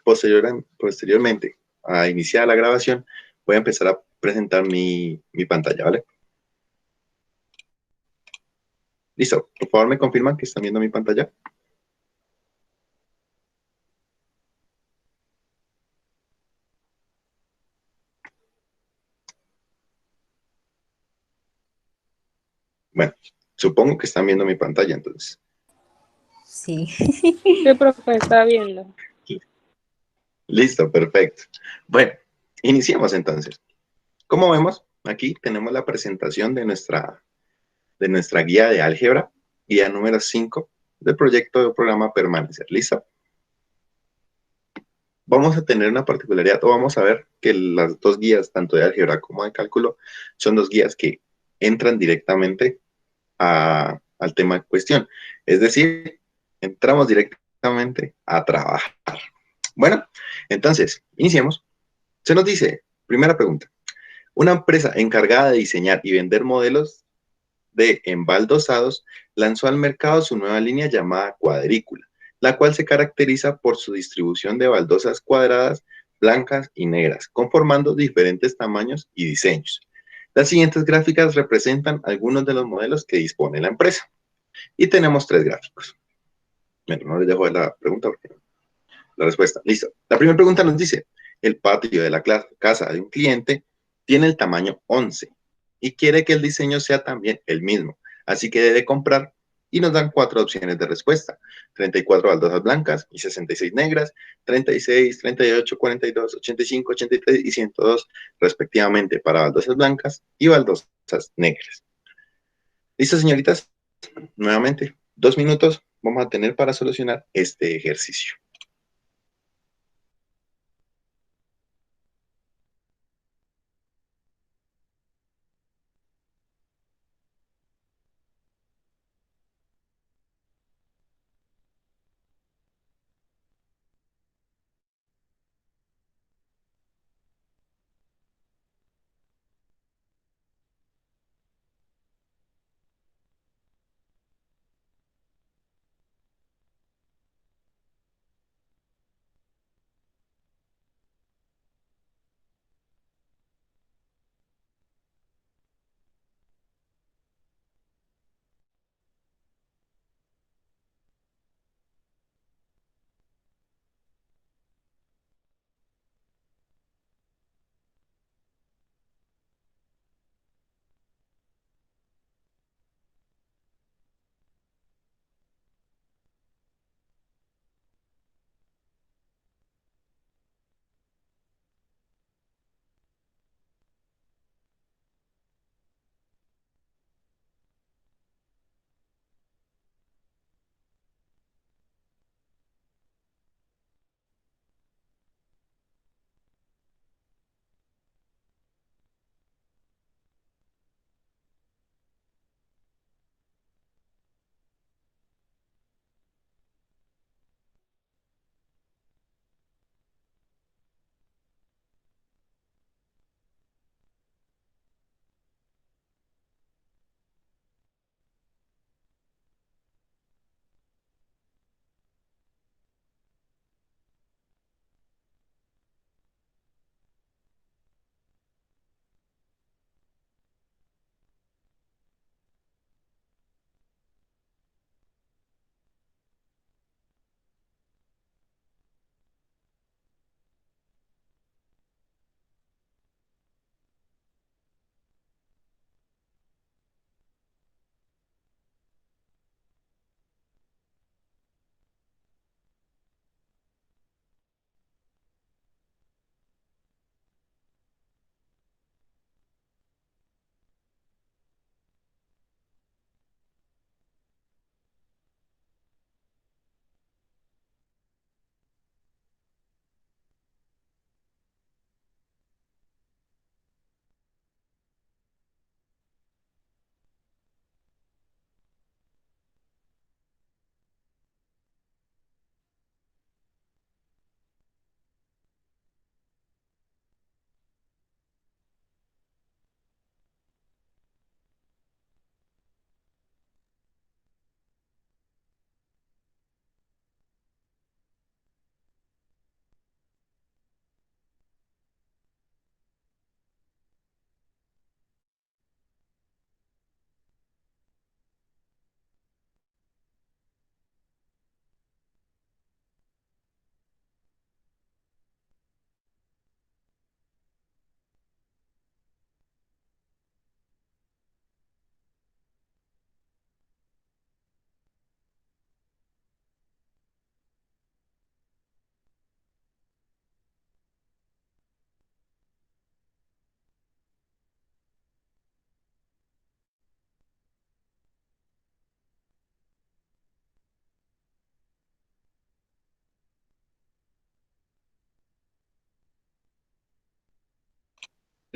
posteriormente a iniciar la grabación, voy a empezar a presentar mi pantalla, ¿vale? Listo, por favor me confirman que están viendo mi pantalla. Bueno, supongo que están viendo mi pantalla, entonces. Sí. Sí, profe, está viendo. Listo, perfecto. Bueno, iniciemos entonces. Como vemos, aquí tenemos la presentación de nuestra guía de álgebra, guía número 5 del proyecto de programa Permanecer. ¿Listo? Vamos a tener una particularidad, o vamos a ver que las dos guías, tanto de álgebra como de cálculo, son dos guías que entran directamente al tema en cuestión. Es decir, entramos directamente a trabajar. Bueno, entonces, iniciemos. Se nos dice, primera pregunta, una empresa encargada de diseñar y vender modelos de embaldosados lanzó al mercado su nueva línea llamada Cuadrícula, la cual se caracteriza por su distribución de baldosas cuadradas, blancas y negras, conformando diferentes tamaños y diseños. Las siguientes gráficas representan algunos de los modelos que dispone la empresa. Y tenemos tres gráficos. Bueno, no les dejo la pregunta porque la respuesta. Listo. La primera pregunta nos dice, el patio de la casa de un cliente tiene el tamaño 11 y quiere que el diseño sea también el mismo. Así que debe comprar y nos dan cuatro opciones de respuesta. 34 baldosas blancas y 66 negras, 36, 38, 42, 85, 83 y 102 respectivamente para baldosas blancas y baldosas negras. ¿Listo, señoritas? Nuevamente, 2 minutos vamos a tener para solucionar este ejercicio.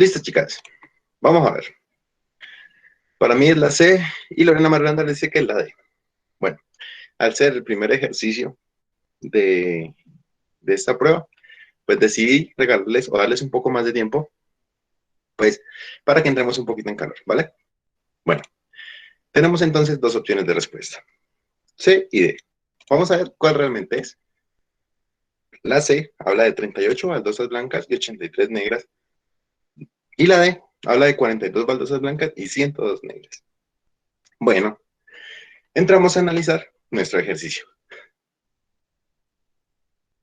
Listo, chicas. Vamos a ver. Para mí es la C y Lorena Marranda le dice que es la D. Bueno, al ser el primer ejercicio de, de esta prueba, pues decidí regalarles o darles un poco más de tiempo, pues para que entremos un poquito en calor, ¿vale? Bueno, tenemos entonces dos opciones de respuesta, C y D. Vamos a ver cuál realmente es. La C habla de 38 baldosas blancas y 83 negras, y la D habla de 42 baldosas blancas y 102 negras. Bueno, entramos a analizar nuestro ejercicio.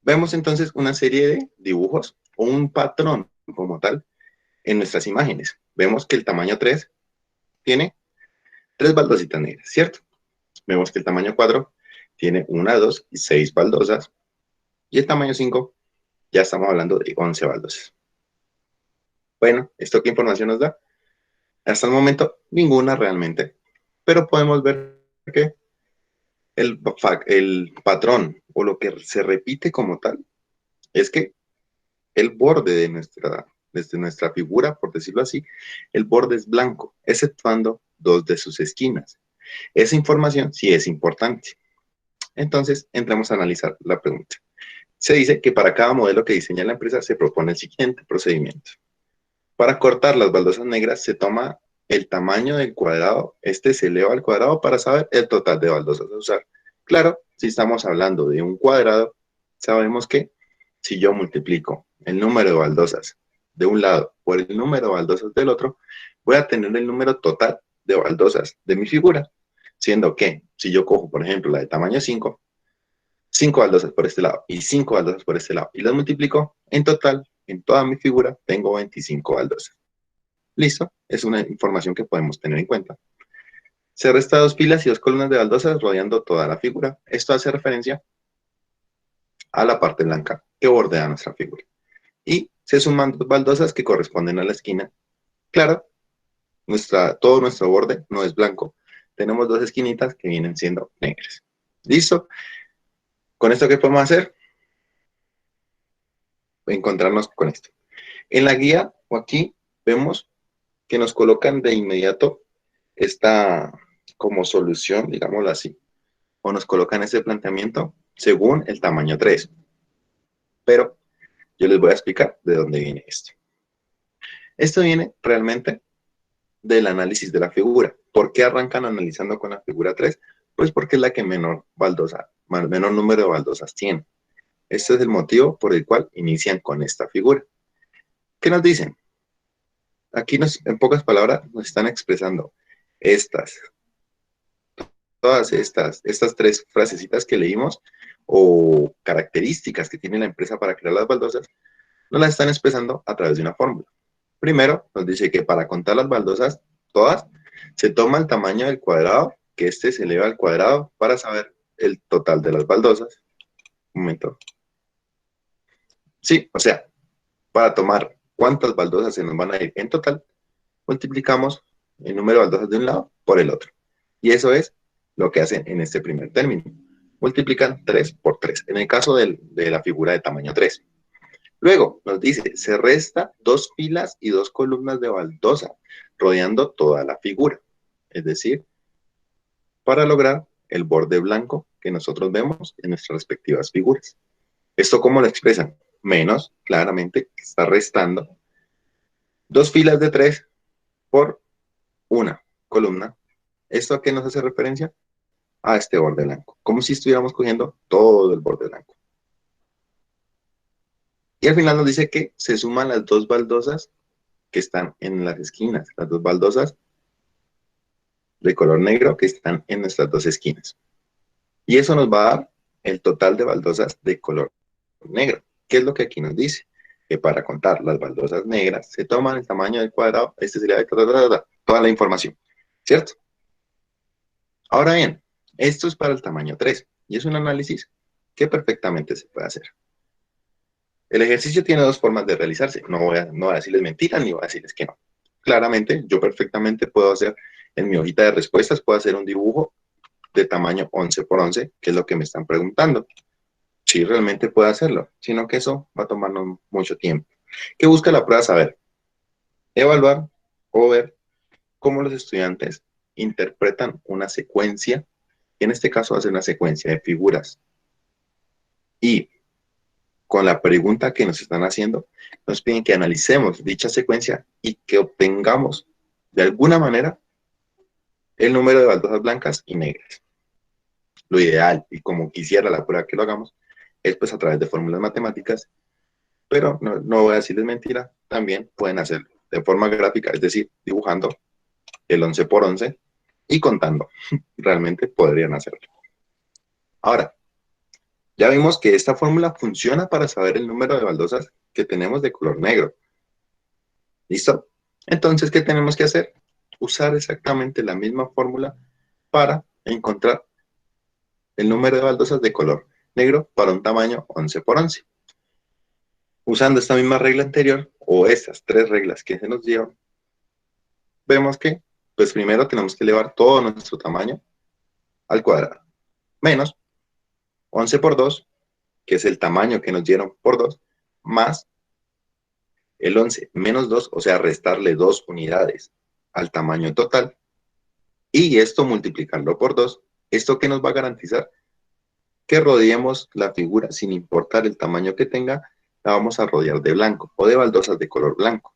Vemos entonces una serie de dibujos o un patrón como tal en nuestras imágenes. Vemos que el tamaño 3 tiene 3 baldositas negras, ¿cierto? Vemos que el tamaño 4 tiene 1, 2 y 6 baldosas. Y el tamaño 5 ya estamos hablando de 11 baldosas. Bueno, ¿esto qué información nos da? Hasta el momento, ninguna realmente. Pero podemos ver que el patrón o lo que se repite como tal es que el borde desde nuestra figura, por decirlo así, el borde es blanco, exceptuando dos de sus esquinas. Esa información sí es importante. Entonces, entramos a analizar la pregunta. Se dice que para cada modelo que diseña la empresa se propone el siguiente procedimiento. Para cortar las baldosas negras se toma el tamaño del cuadrado, este se eleva al cuadrado para saber el total de baldosas a usar. Claro, si estamos hablando de un cuadrado, sabemos que si yo multiplico el número de baldosas de un lado por el número de baldosas del otro, voy a tener el número total de baldosas de mi figura, siendo que si yo cojo, por ejemplo, la de tamaño 5, 5 baldosas por este lado y 5 baldosas por este lado, y las multiplico, en total, en toda mi figura, tengo 25 baldosas. Listo, es una información que podemos tener en cuenta. Se resta dos filas y dos columnas de baldosas rodeando toda la figura. Esto hace referencia a la parte blanca que bordea nuestra figura. Y se suman dos baldosas que corresponden a la esquina. Claro, todo nuestro borde no es blanco. Tenemos dos esquinitas que vienen siendo negras. ¿Listo? ¿Con esto qué podemos hacer? Encontrarnos con esto. En la guía o aquí vemos que nos colocan de inmediato esta como solución, digámoslo así, o nos colocan ese planteamiento según el tamaño 3. Pero yo les voy a explicar de dónde viene esto. Esto viene realmente del análisis de la figura. ¿Por qué arrancan analizando con la figura 3? Pues porque es la que menor número de baldosas tiene. Este es el motivo por el cual inician con esta figura. ¿Qué nos dicen? Aquí en pocas palabras nos están expresando todas estas tres frasecitas que leímos o características que tiene la empresa para crear las baldosas, nos las están expresando a través de una fórmula. Primero, nos dice que para contar las baldosas, todas, se toma el tamaño del cuadrado, que este se eleva al cuadrado para saber el total de las baldosas. Un momento. Sí, o sea, para tomar cuántas baldosas se nos van a ir en total, multiplicamos el número de baldosas de un lado por el otro. Y eso es lo que hacen en este primer término. Multiplican 3 por 3, en el caso de la figura de tamaño 3. Luego nos dice, se resta dos filas y dos columnas de baldosa rodeando toda la figura. Es decir, para lograr el borde blanco que nosotros vemos en nuestras respectivas figuras. ¿Esto cómo lo expresan? Menos, claramente, está restando dos filas de 3 por una columna. ¿Esto a qué nos hace referencia? A este borde blanco, como si estuviéramos cogiendo todo el borde blanco. Y al final nos dice que se suman las dos baldosas que están en las esquinas, las dos baldosas de color negro que están en nuestras dos esquinas. Y eso nos va a dar el total de baldosas de color negro. ¿Qué es lo que aquí nos dice? Que para contar las baldosas negras se toman el tamaño del cuadrado, este sería toda la información, ¿cierto? Ahora bien, esto es para el tamaño 3 y es un análisis que perfectamente se puede hacer. El ejercicio tiene dos formas de realizarse. No voy a decirles mentiras ni voy a decirles que no. Claramente, yo perfectamente puedo hacer en mi hojita de respuestas, puedo hacer un dibujo de tamaño 11 por 11, que es lo que me están preguntando. Sí, realmente puedo hacerlo, sino que eso va a tomarnos mucho tiempo. ¿Qué busca la prueba saber? evaluar o ver cómo los estudiantes interpretan una secuencia, en este caso va a ser una secuencia de figuras, y con la pregunta que nos están haciendo, nos piden que analicemos dicha secuencia y que obtengamos de alguna manera el número de baldosas blancas y negras. Lo ideal, y como quisiera la prueba que lo hagamos, es pues a través de fórmulas matemáticas, pero no voy a decirles mentira, también pueden hacerlo de forma gráfica, es decir, dibujando el 11 por 11 y contando. Realmente podrían hacerlo. Ahora, ya vimos que esta fórmula funciona para saber el número de baldosas que tenemos de color negro. ¿Listo? Entonces, ¿qué tenemos que hacer? Usar exactamente la misma fórmula para encontrar el número de baldosas de color negro para un tamaño 11 por 11. Usando esta misma regla anterior, o estas tres reglas que se nos dieron, vemos que, pues primero tenemos que elevar todo nuestro tamaño al cuadrado, menos 11 por 2, que es el tamaño que nos dieron por 2, más el 11 menos 2, o sea, restarle 2 unidades al tamaño total, y esto multiplicarlo por 2, esto que nos va a garantizar que rodeemos la figura sin importar el tamaño que tenga, la vamos a rodear de blanco o de baldosas de color blanco.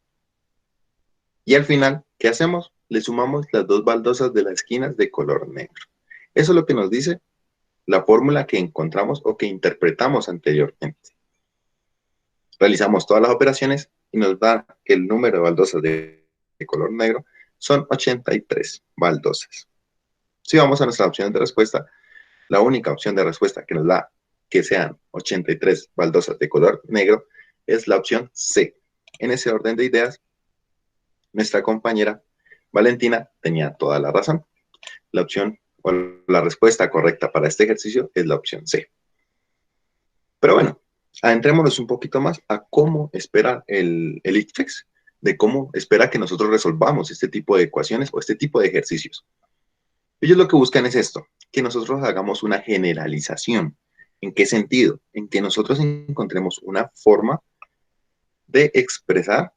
Y al final, ¿qué hacemos? Le sumamos las dos baldosas de las esquinas de color negro. Eso es lo que nos dice la fórmula que encontramos o que interpretamos anteriormente. Realizamos todas las operaciones y nos da que el número de baldosas de color negro son 83 baldosas. Si vamos a nuestras opciones de respuesta, la única opción de respuesta que nos da que sean 83 baldosas de color negro es la opción C. En ese orden de ideas, nuestra compañera Valentina tenía toda la razón. La opción o la respuesta correcta para este ejercicio es la opción C. Pero bueno, adentrémonos un poquito más a cómo espera el ICFEX, de cómo espera que nosotros resolvamos este tipo de ecuaciones o este tipo de ejercicios. Ellos lo que buscan es esto, que nosotros hagamos una generalización. ¿En qué sentido? En que nosotros encontremos una forma de expresar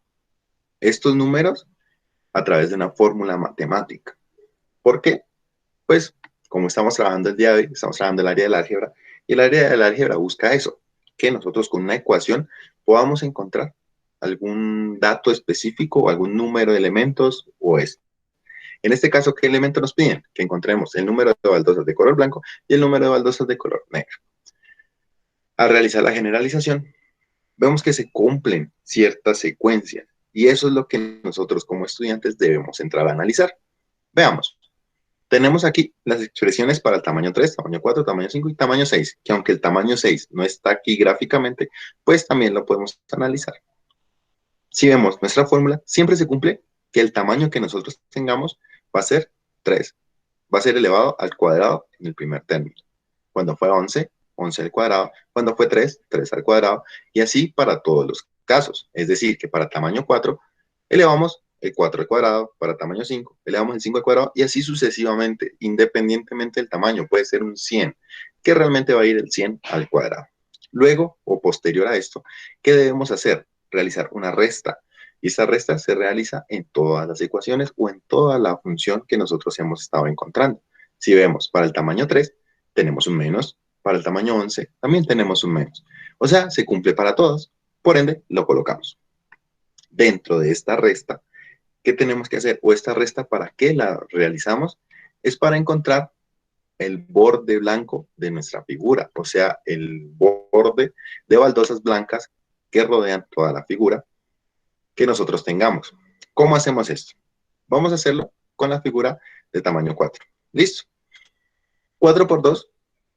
estos números a través de una fórmula matemática. ¿Por qué? Pues, como estamos trabajando el día de hoy, estamos trabajando el área del álgebra, y el área del álgebra busca eso, que nosotros con una ecuación podamos encontrar algún dato específico o algún número de elementos o esto. En este caso, ¿qué elemento nos piden? Que encontremos el número de baldosas de color blanco y el número de baldosas de color negro. Al realizar la generalización, vemos que se cumplen ciertas secuencias y eso es lo que nosotros como estudiantes debemos entrar a analizar. Veamos. Tenemos aquí las expresiones para el tamaño 3, tamaño 4, tamaño 5 y tamaño 6, que aunque el tamaño 6 no está aquí gráficamente, pues también lo podemos analizar. Si vemos nuestra fórmula, siempre se cumple que el tamaño que nosotros tengamos va a ser 3, va a ser elevado al cuadrado en el primer término. Cuando fue 11, 11 al cuadrado. Cuando fue 3, 3 al cuadrado. Y así para todos los casos. Es decir, que para tamaño 4, elevamos el 4 al cuadrado, para tamaño 5, elevamos el 5 al cuadrado y así sucesivamente, independientemente del tamaño. Puede ser un 100, que realmente va a ir el 100 al cuadrado. Luego, o posterior a esto, ¿qué debemos hacer? Realizar una resta. Y esa resta se realiza en todas las ecuaciones o en toda la función que nosotros hemos estado encontrando. Si vemos para el tamaño 3, tenemos un menos. Para el tamaño 11, también tenemos un menos. O sea, se cumple para todos. Por ende, lo colocamos. Dentro de esta resta, ¿qué tenemos que hacer? O esta resta, ¿para qué la realizamos? Es para encontrar el borde blanco de nuestra figura, o sea, el borde de baldosas blancas que rodean toda la figura que nosotros tengamos. ¿Cómo hacemos esto? Vamos a hacerlo con la figura de tamaño 4. ¿Listo? 4 por 2,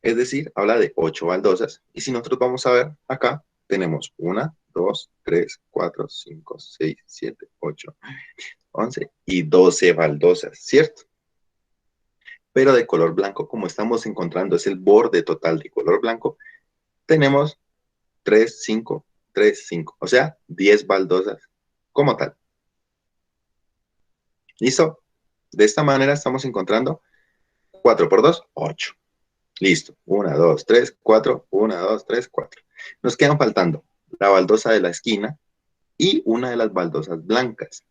es decir, habla de 8 baldosas. Y si nosotros vamos a ver acá, tenemos 1, 2, 3, 4, 5, 6, 7, 8, 11 y 12 baldosas, ¿cierto? Pero de color blanco, como estamos encontrando, es el borde total de color blanco, tenemos 3, 5, 3, 5, o sea, 10 baldosas como tal. ¿Listo? De esta manera estamos encontrando 4 por 2, 8. Listo. 1, 2, 3, 4. 1, 2, 3, 4. Nos quedan faltando la baldosa de la esquina y una de las baldosas blancas.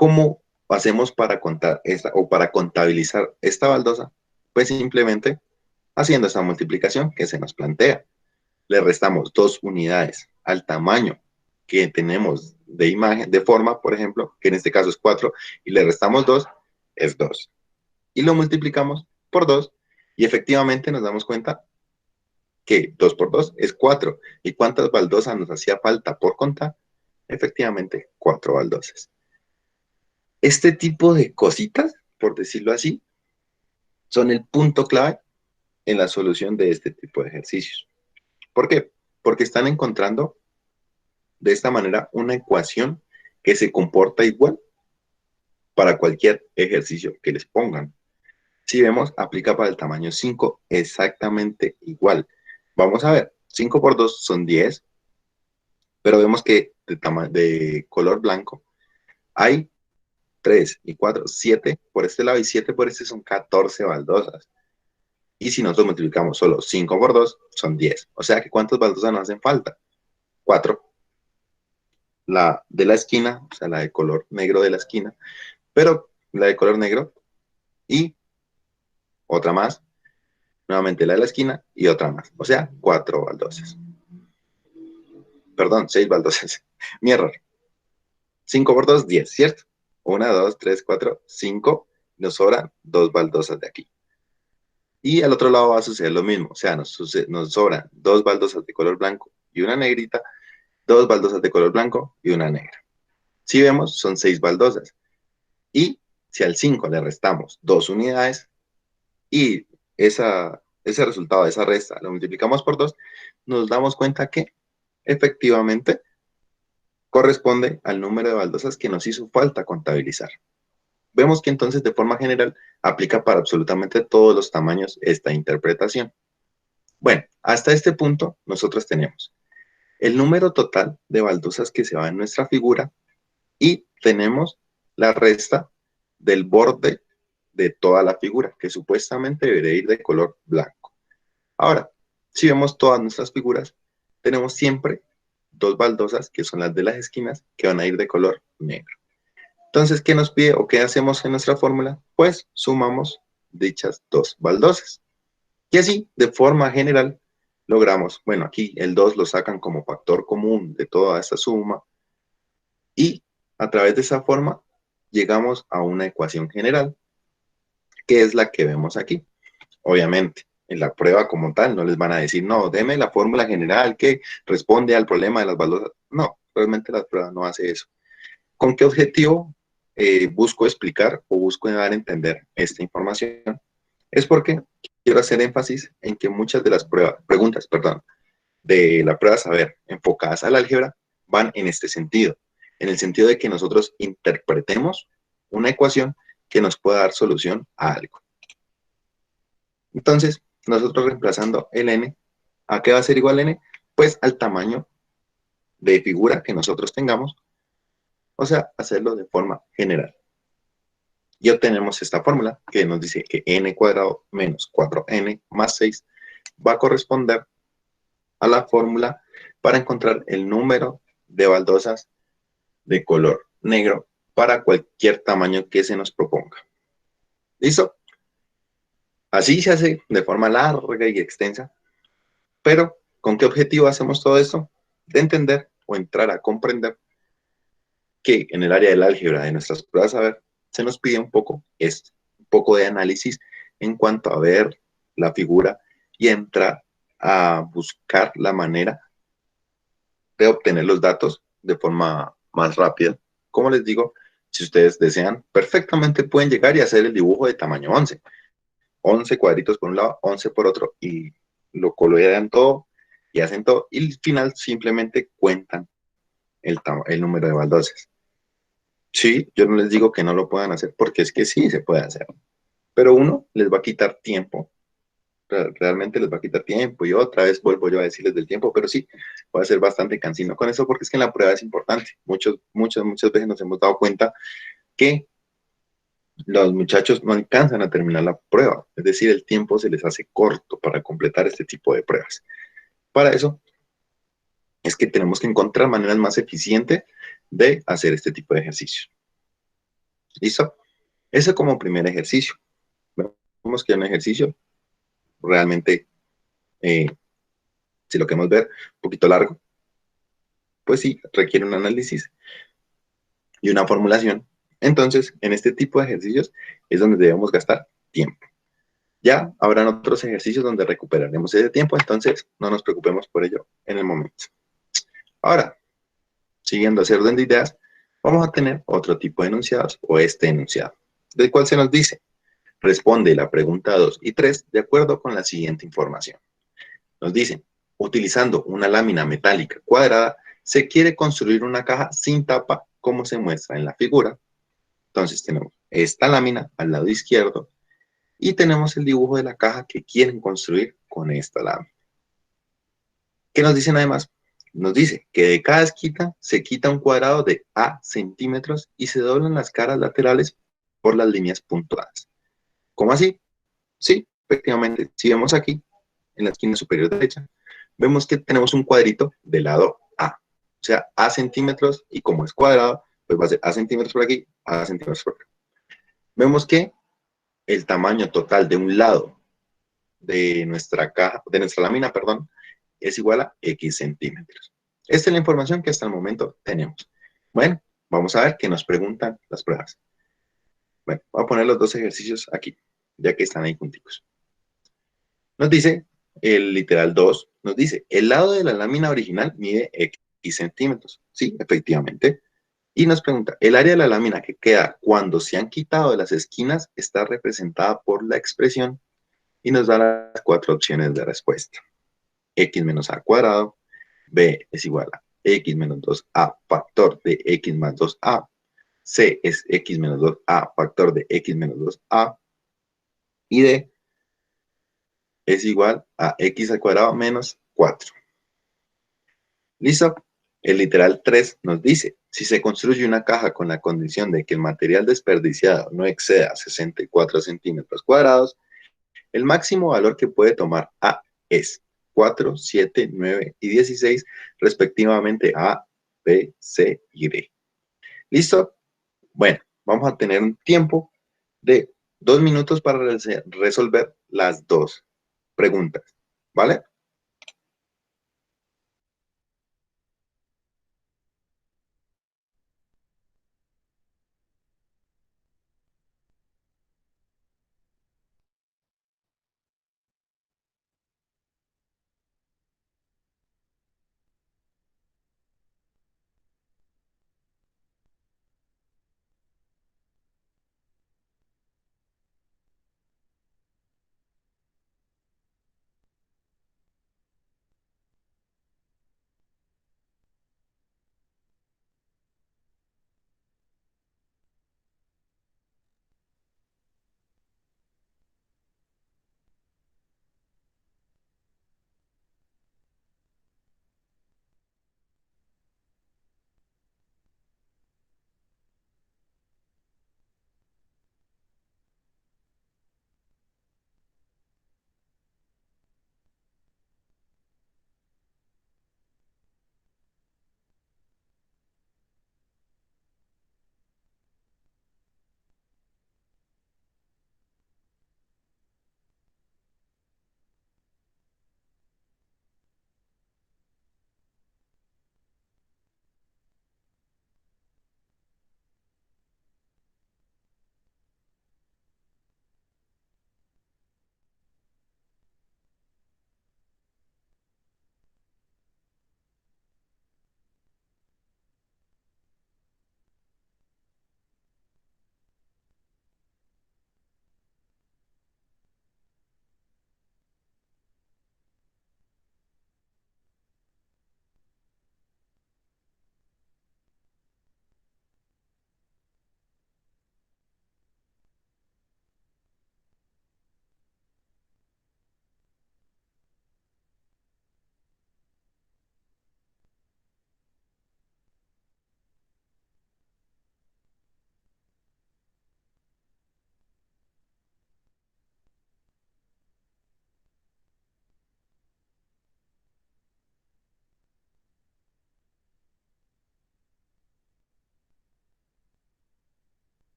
¿Cómo hacemos para contar esta o para contabilizar esta baldosa? Pues simplemente haciendo esta multiplicación que se nos plantea. Le restamos 2 unidades al tamaño que tenemos de imagen, de forma, por ejemplo, que en este caso es 4, y le restamos 2, es 2. Y lo multiplicamos por 2, y efectivamente nos damos cuenta que 2 por 2 es 4. ¿Y cuántas baldosas nos hacía falta por contar? Efectivamente, 4 baldosas. Este tipo de cositas, por decirlo así, son el punto clave en la solución de este tipo de ejercicios. ¿Por qué? Porque están encontrando de esta manera una ecuación que se comporta igual para cualquier ejercicio que les pongan. Si vemos, aplica para el tamaño 5 exactamente igual. Vamos a ver, 5 por 2 son 10, pero vemos que de color blanco hay 3 y 4, 7 por este lado y 7 por este son 14 baldosas. Y si nosotros multiplicamos solo 5 por 2, son 10. O sea que ¿cuántas baldosas nos hacen falta? 4. La de la esquina, o sea, la de color negro de la esquina, pero la de color negro y otra más, nuevamente la de la esquina y otra más. O sea, 4 baldosas. Perdón, 6 baldosas. Mi error. 5 por 2, 10, ¿cierto? 1, 2, 3, 4, 5. Nos sobran 2 baldosas de aquí. Y al otro lado va a suceder lo mismo. O sea, nos sobran 2 baldosas de color blanco y una negrita, 2 baldosas de color blanco y una negra. Si vemos, son 6 baldosas. Y si al 5 le restamos 2 unidades y ese resultado de esa resta lo multiplicamos por 2, nos damos cuenta que efectivamente corresponde al número de baldosas que nos hizo falta contabilizar. Vemos que entonces de forma general aplica para absolutamente todos los tamaños esta interpretación. Bueno, hasta este punto nosotros tenemos el número total de baldosas que se va en nuestra figura y tenemos la resta del borde de toda la figura, que supuestamente debería ir de color blanco. Ahora, si vemos todas nuestras figuras, tenemos siempre 2 baldosas, que son las de las esquinas, que van a ir de color negro. Entonces, ¿qué nos pide o qué hacemos en nuestra fórmula? Pues sumamos dichas 2 baldosas. Y así, de forma general, logramos, bueno, aquí el 2 lo sacan como factor común de toda esa suma, y a través de esa forma llegamos a una ecuación general, que es la que vemos aquí. Obviamente, en la prueba como tal no les van a decir, no, deme la fórmula general que responde al problema de las baldosas. No, realmente la prueba no hace eso. ¿Con qué objetivo busco explicar o busco dar a entender esta información? Es porque quiero hacer énfasis en que muchas de las preguntas, de la prueba saber enfocadas al álgebra van en este sentido, en el sentido de que nosotros interpretemos una ecuación que nos pueda dar solución a algo. Entonces, nosotros reemplazando el n, ¿a qué va a ser igual n? Pues al tamaño de figura que nosotros tengamos, o sea, hacerlo de forma general. Y obtenemos esta fórmula que nos dice que n cuadrado menos 4n más 6 va a corresponder a la fórmula para encontrar el número de baldosas de color negro para cualquier tamaño que se nos proponga. ¿Listo? Así se hace de forma larga y extensa, pero ¿con qué objetivo hacemos todo esto? De entender o entrar a comprender que en el área del álgebra de nuestras pruebas a ver, se nos pide un poco de análisis en cuanto a ver la figura y entrar a buscar la manera de obtener los datos de forma más rápida. Como les digo, si ustedes desean, perfectamente pueden llegar y hacer el dibujo de tamaño 11. 11 cuadritos por un lado, 11 por otro, y lo colorean todo y hacen todo, y al final simplemente cuentan el número de baldosas. Sí, yo no les digo que no lo puedan hacer, porque es que sí se puede hacer, pero uno les va a quitar tiempo, realmente les va a quitar tiempo, y otra vez vuelvo yo a decirles del tiempo, pero sí, va a ser bastante cansino con eso, porque es que en la prueba es importante. Muchas veces nos hemos dado cuenta que los muchachos no alcanzan a terminar la prueba, es decir, el tiempo se les hace corto para completar este tipo de pruebas. Para eso es que tenemos que encontrar maneras más eficientes de hacer este tipo de ejercicios. ¿Listo? Eso como primer ejercicio. Vemos que es un ejercicio realmente, eh, si lo queremos ver, un poquito largo, pues sí, requiere un análisis y una formulación. Entonces, en este tipo de ejercicios es donde debemos gastar tiempo. Ya habrán otros ejercicios donde recuperaremos ese tiempo, entonces no nos preocupemos por ello en el momento. Ahora, siguiendo ese orden de ideas, vamos a tener otro tipo de enunciados o este enunciado, del cual se nos dice, responde la pregunta 2 y 3 de acuerdo con la siguiente información. Nos dicen, utilizando una lámina metálica cuadrada, se quiere construir una caja sin tapa como se muestra en la figura. Entonces tenemos esta lámina al lado izquierdo y tenemos el dibujo de la caja que quieren construir con esta lámina. ¿Qué nos dicen además? Nos dice que de cada esquina se quita un cuadrado de A centímetros y se doblan las caras laterales por las líneas puntuadas. ¿Cómo así? Sí, efectivamente, si vemos aquí, en la esquina superior derecha, vemos que tenemos un cuadrito del lado A. O sea, A centímetros y como es cuadrado, pues va a ser A centímetros por aquí, A centímetros por acá. Vemos que el tamaño total de un lado de nuestra caja, de nuestra lámina, perdón, es igual a X centímetros. Esta es la información que hasta el momento tenemos. Bueno, vamos a ver qué nos preguntan las pruebas. Bueno, voy a poner los dos ejercicios aquí, ya que están ahí junticos. Nos dice, el literal 2 nos dice, el lado de la lámina original mide X centímetros. Sí, efectivamente. Y nos pregunta, el área de la lámina que queda cuando se han quitado de las esquinas está representada por la expresión y nos da las cuatro opciones de respuesta. X menos A cuadrado, B es igual a X menos 2A factor de X más 2A, C es X menos 2A factor de X menos 2A, y D es igual a X al cuadrado menos 4. ¿Listo? El literal 3 nos dice, si se construye una caja con la condición de que el material desperdiciado no exceda 64 centímetros cuadrados, el máximo valor que puede tomar A es 4, 7, 9 y 16, respectivamente A, B, C y D. ¿Listo? Bueno, vamos a tener un tiempo de 2 minutos para resolver las dos preguntas, ¿vale?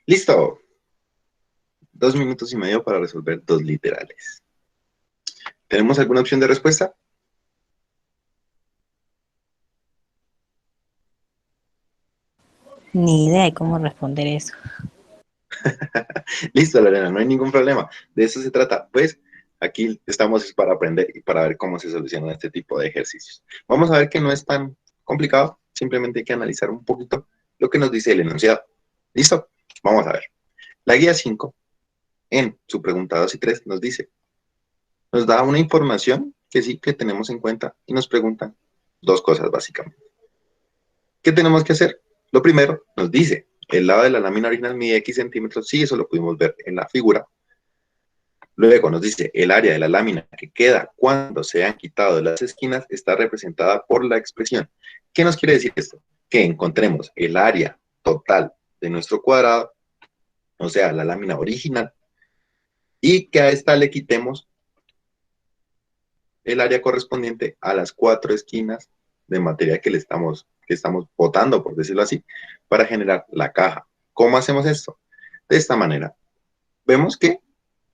Listo. 2 minutos y medio para resolver dos literales. ¿Tenemos alguna opción de respuesta? Ni idea de cómo responder eso. Listo, Lorena, no hay ningún problema. De eso se trata. Pues aquí estamos para aprender y para ver cómo se solucionan este tipo de ejercicios. Vamos a ver que no es tan complicado, simplemente hay que analizar un poquito lo que nos dice el enunciado. ¿Listo? Vamos a ver. La guía 5, en su pregunta 2 y 3, nos dice, nos da una información que sí que tenemos en cuenta y nos preguntan dos cosas básicamente. ¿Qué tenemos que hacer? Lo primero, nos dice, el lado de la lámina original mide X centímetros, sí, eso lo pudimos ver en la figura. Luego nos dice, el área de la lámina que queda cuando se han quitado las esquinas está representada por la expresión. ¿Qué nos quiere decir esto? Que encontremos el área total de nuestro cuadrado, o sea, la lámina original, y que a esta le quitemos el área correspondiente a las 4 esquinas de materia que estamos botando, por decirlo así, para generar la caja. ¿Cómo hacemos esto? De esta manera. Vemos que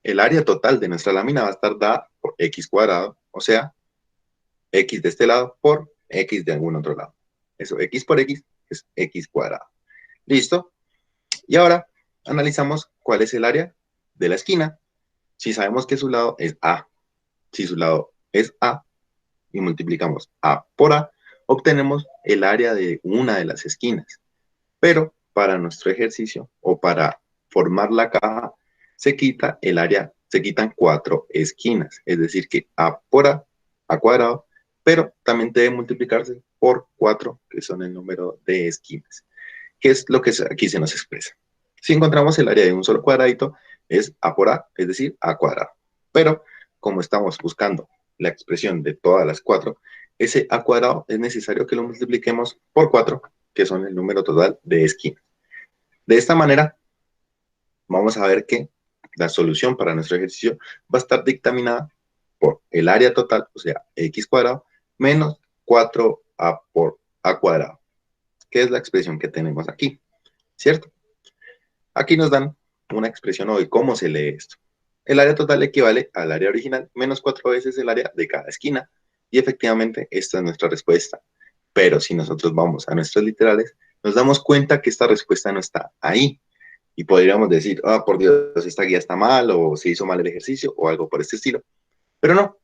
el área total de nuestra lámina va a estar dada por x cuadrado, o sea, x de este lado por x de algún otro lado. Eso, x por x es x cuadrado. ¿Listo? Y ahora analizamos cuál es el área de la esquina. Si sabemos que su lado es A, si su lado es A y multiplicamos A por A, obtenemos el área de una de las esquinas. Pero para nuestro ejercicio o para formar la caja, se quita el área, se quitan 4 esquinas. Es decir, que A por A cuadrado, pero también debe multiplicarse por 4, que son el número de esquinas, que es lo que aquí se nos expresa. Si encontramos el área de un solo cuadradito, es A por A, es decir, A cuadrado. Pero como estamos buscando la expresión de todas las 4, ese A cuadrado es necesario que lo multipliquemos por 4, que son el número total de esquinas. De esta manera, vamos a ver que la solución para nuestro ejercicio va a estar dictaminada por el área total, o sea, x cuadrado, menos 4a por a cuadrado, que es la expresión que tenemos aquí, ¿cierto? Aquí nos dan una expresión hoy, ¿cómo se lee esto? El área total equivale al área original menos 4 veces el área de cada esquina, y efectivamente esta es nuestra respuesta. Pero si nosotros vamos a nuestros literales, nos damos cuenta que esta respuesta no está ahí. Y podríamos decir, ah, por Dios, esta guía está mal, o se hizo mal el ejercicio, o algo por este estilo. Pero no.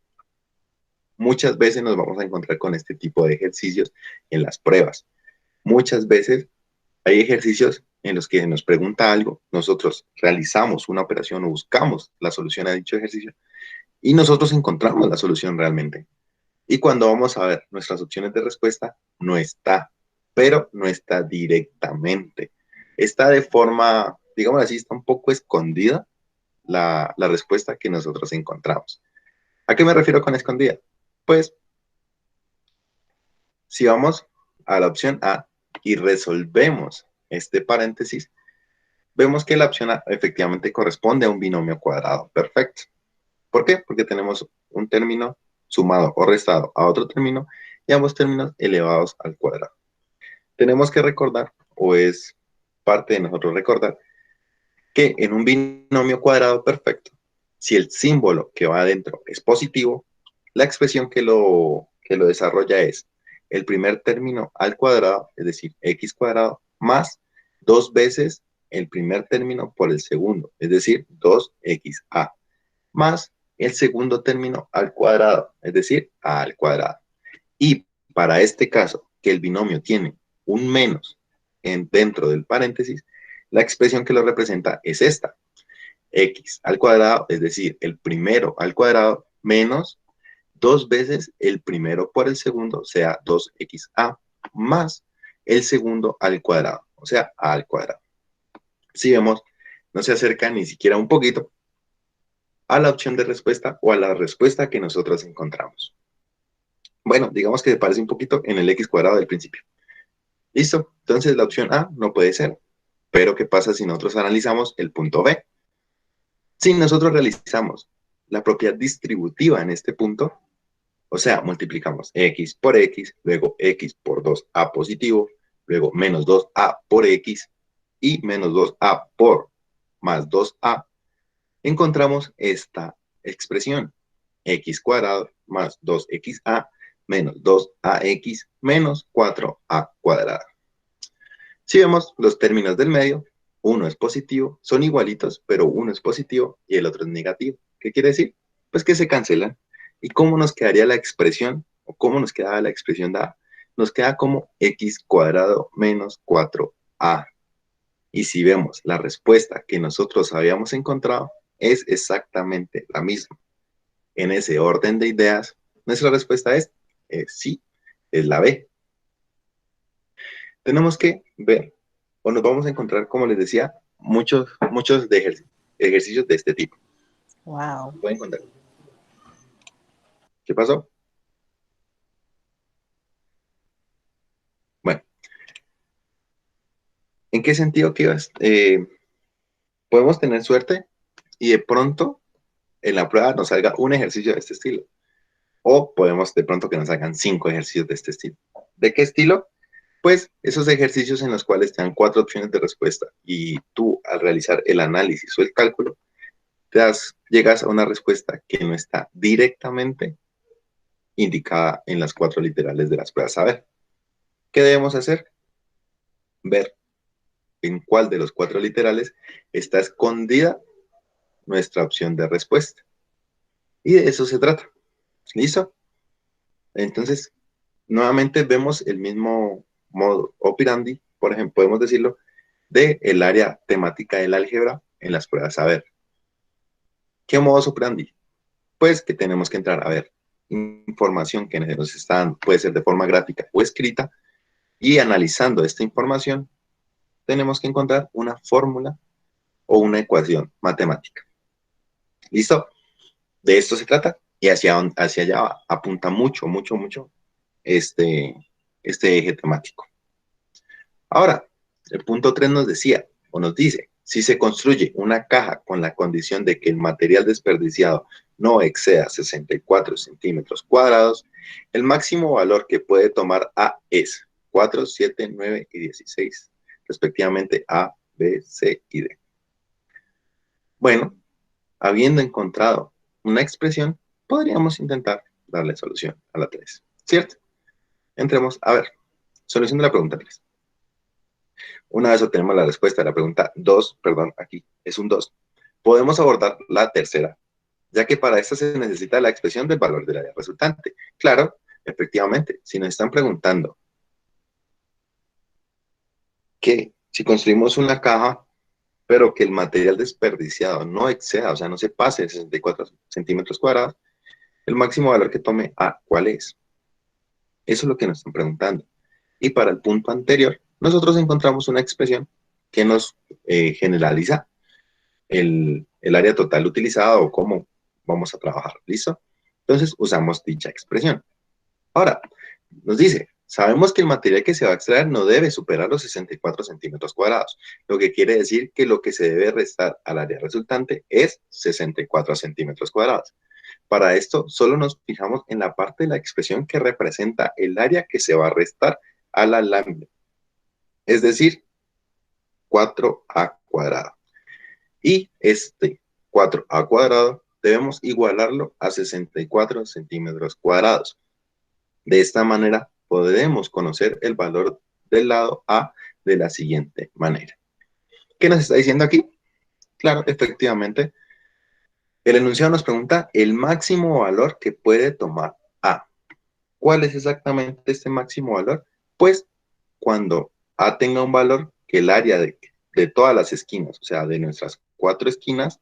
Muchas veces nos vamos a encontrar con este tipo de ejercicios en las pruebas. Muchas veces hay ejercicios en los que nos pregunta algo, nosotros realizamos una operación o buscamos la solución a dicho ejercicio y nosotros encontramos la solución realmente. Y cuando vamos a ver nuestras opciones de respuesta, no está, pero no está directamente. Está de forma, digamos así, está un poco escondida la respuesta que nosotros encontramos. ¿A qué me refiero con escondida? Pues, si vamos a la opción A y resolvemos este paréntesis, vemos que la opción A efectivamente corresponde a un binomio cuadrado perfecto. ¿Por qué? Porque tenemos un término sumado o restado a otro término y ambos términos elevados al cuadrado. Tenemos que recordar, o es parte de nosotros recordar, que en un binomio cuadrado perfecto, si el símbolo que va adentro es positivo, la expresión que lo desarrolla es el primer término al cuadrado, es decir, x cuadrado, más 2 veces el primer término por el segundo, es decir, 2xa, más el segundo término al cuadrado, es decir, a al cuadrado. Y para este caso, que el binomio tiene un menos dentro del paréntesis, la expresión que lo representa es esta, x al cuadrado, es decir, el primero al cuadrado, menos 2 veces el primero por el segundo, o sea, 2xa, más el segundo al cuadrado, o sea, a al cuadrado. Si vemos, no se acerca ni siquiera un poquito a la opción de respuesta o a la respuesta que nosotros encontramos. Bueno, digamos que se parece un poquito en el x cuadrado del principio. Listo, entonces la opción A no puede ser. Pero ¿qué pasa si nosotros analizamos el punto B? Si nosotros realizamos la propiedad distributiva en este punto, o sea, multiplicamos x por x, luego x por 2a positivo, luego menos 2a por x, y menos 2a por más 2a, encontramos esta expresión, x cuadrado más 2xa menos 2ax menos 4a cuadrado. Si vemos los términos del medio, uno es positivo, son igualitos, pero uno es positivo y el otro es negativo. ¿Qué quiere decir? Pues que se cancelan. ¿Y cómo nos quedaría la expresión? ¿O cómo nos quedaba la expresión dada? Nos queda como x cuadrado menos 4a. Y si vemos la respuesta que nosotros habíamos encontrado, es exactamente la misma. En ese orden de ideas, nuestra respuesta es sí, es la B. Tenemos que ver, o nos vamos a encontrar, como les decía, muchos de ejercicios de este tipo. Wow. ¿Pueden contar? ¿Qué pasó? Bueno, ¿en qué sentido que ibas? Podemos tener suerte y de pronto en la prueba nos salga un ejercicio de este estilo. O podemos de pronto que nos hagan 5 ejercicios de este estilo. ¿De qué estilo? Pues esos ejercicios en los cuales te dan 4 opciones de respuesta y tú al realizar el análisis o el cálculo, llegas a una respuesta que no está directamente indicada en las 4 literales de las pruebas. A ver, ¿qué debemos hacer? Ver en cuál de los 4 literales está escondida nuestra opción de respuesta. Y de eso se trata. ¿Listo? Entonces, nuevamente vemos el mismo modo operandi, por ejemplo, podemos decirlo, del área temática del álgebra en las pruebas. A ver, ¿qué modos operandi? Pues que tenemos que entrar a ver información que nos está dando, puede ser de forma gráfica o escrita, y analizando esta información, tenemos que encontrar una fórmula o una ecuación matemática. ¿Listo? De esto se trata, y hacia allá apunta mucho este eje temático. Ahora, el punto 3 nos decía, o nos dice, si se construye una caja con la condición de que el material desperdiciado no exceda 64 centímetros cuadrados, el máximo valor que puede tomar A es 4, 7, 9 y 16, respectivamente A, B, C y D. Bueno, habiendo encontrado una expresión, podríamos intentar darle solución a la 3, ¿cierto? Entremos a ver, solución de la pregunta 3. Una vez obtenemos la respuesta de la pregunta 2, perdón, aquí es un 2, podemos abordar la tercera, ya que para esta se necesita la expresión del valor del área resultante. Claro, efectivamente, si nos están preguntando que si construimos una caja, pero que el material desperdiciado no exceda, o sea, no se pase de 64 centímetros cuadrados, el máximo valor que tome A, ¿cuál es? Eso es lo que nos están preguntando. Y para el punto anterior, nosotros encontramos una expresión que nos generaliza el área total utilizada o cómo vamos a trabajar. ¿Listo? Entonces usamos dicha expresión. Ahora, nos dice, sabemos que el material que se va a extraer no debe superar los 64 centímetros cuadrados, lo que quiere decir que lo que se debe restar al área resultante es 64 centímetros cuadrados. Para esto, solo nos fijamos en la parte de la expresión que representa el área que se va a restar a la lámina, es decir, 4a cuadrado. Y este 4a cuadrado debemos igualarlo a 64 centímetros cuadrados. De esta manera podremos conocer el valor del lado A de la siguiente manera. ¿Qué nos está diciendo aquí? Claro, efectivamente, el enunciado nos pregunta el máximo valor que puede tomar A. ¿Cuál es exactamente este máximo valor? Pues cuando A tenga un valor que el área de todas las esquinas, o sea, de nuestras 4 esquinas,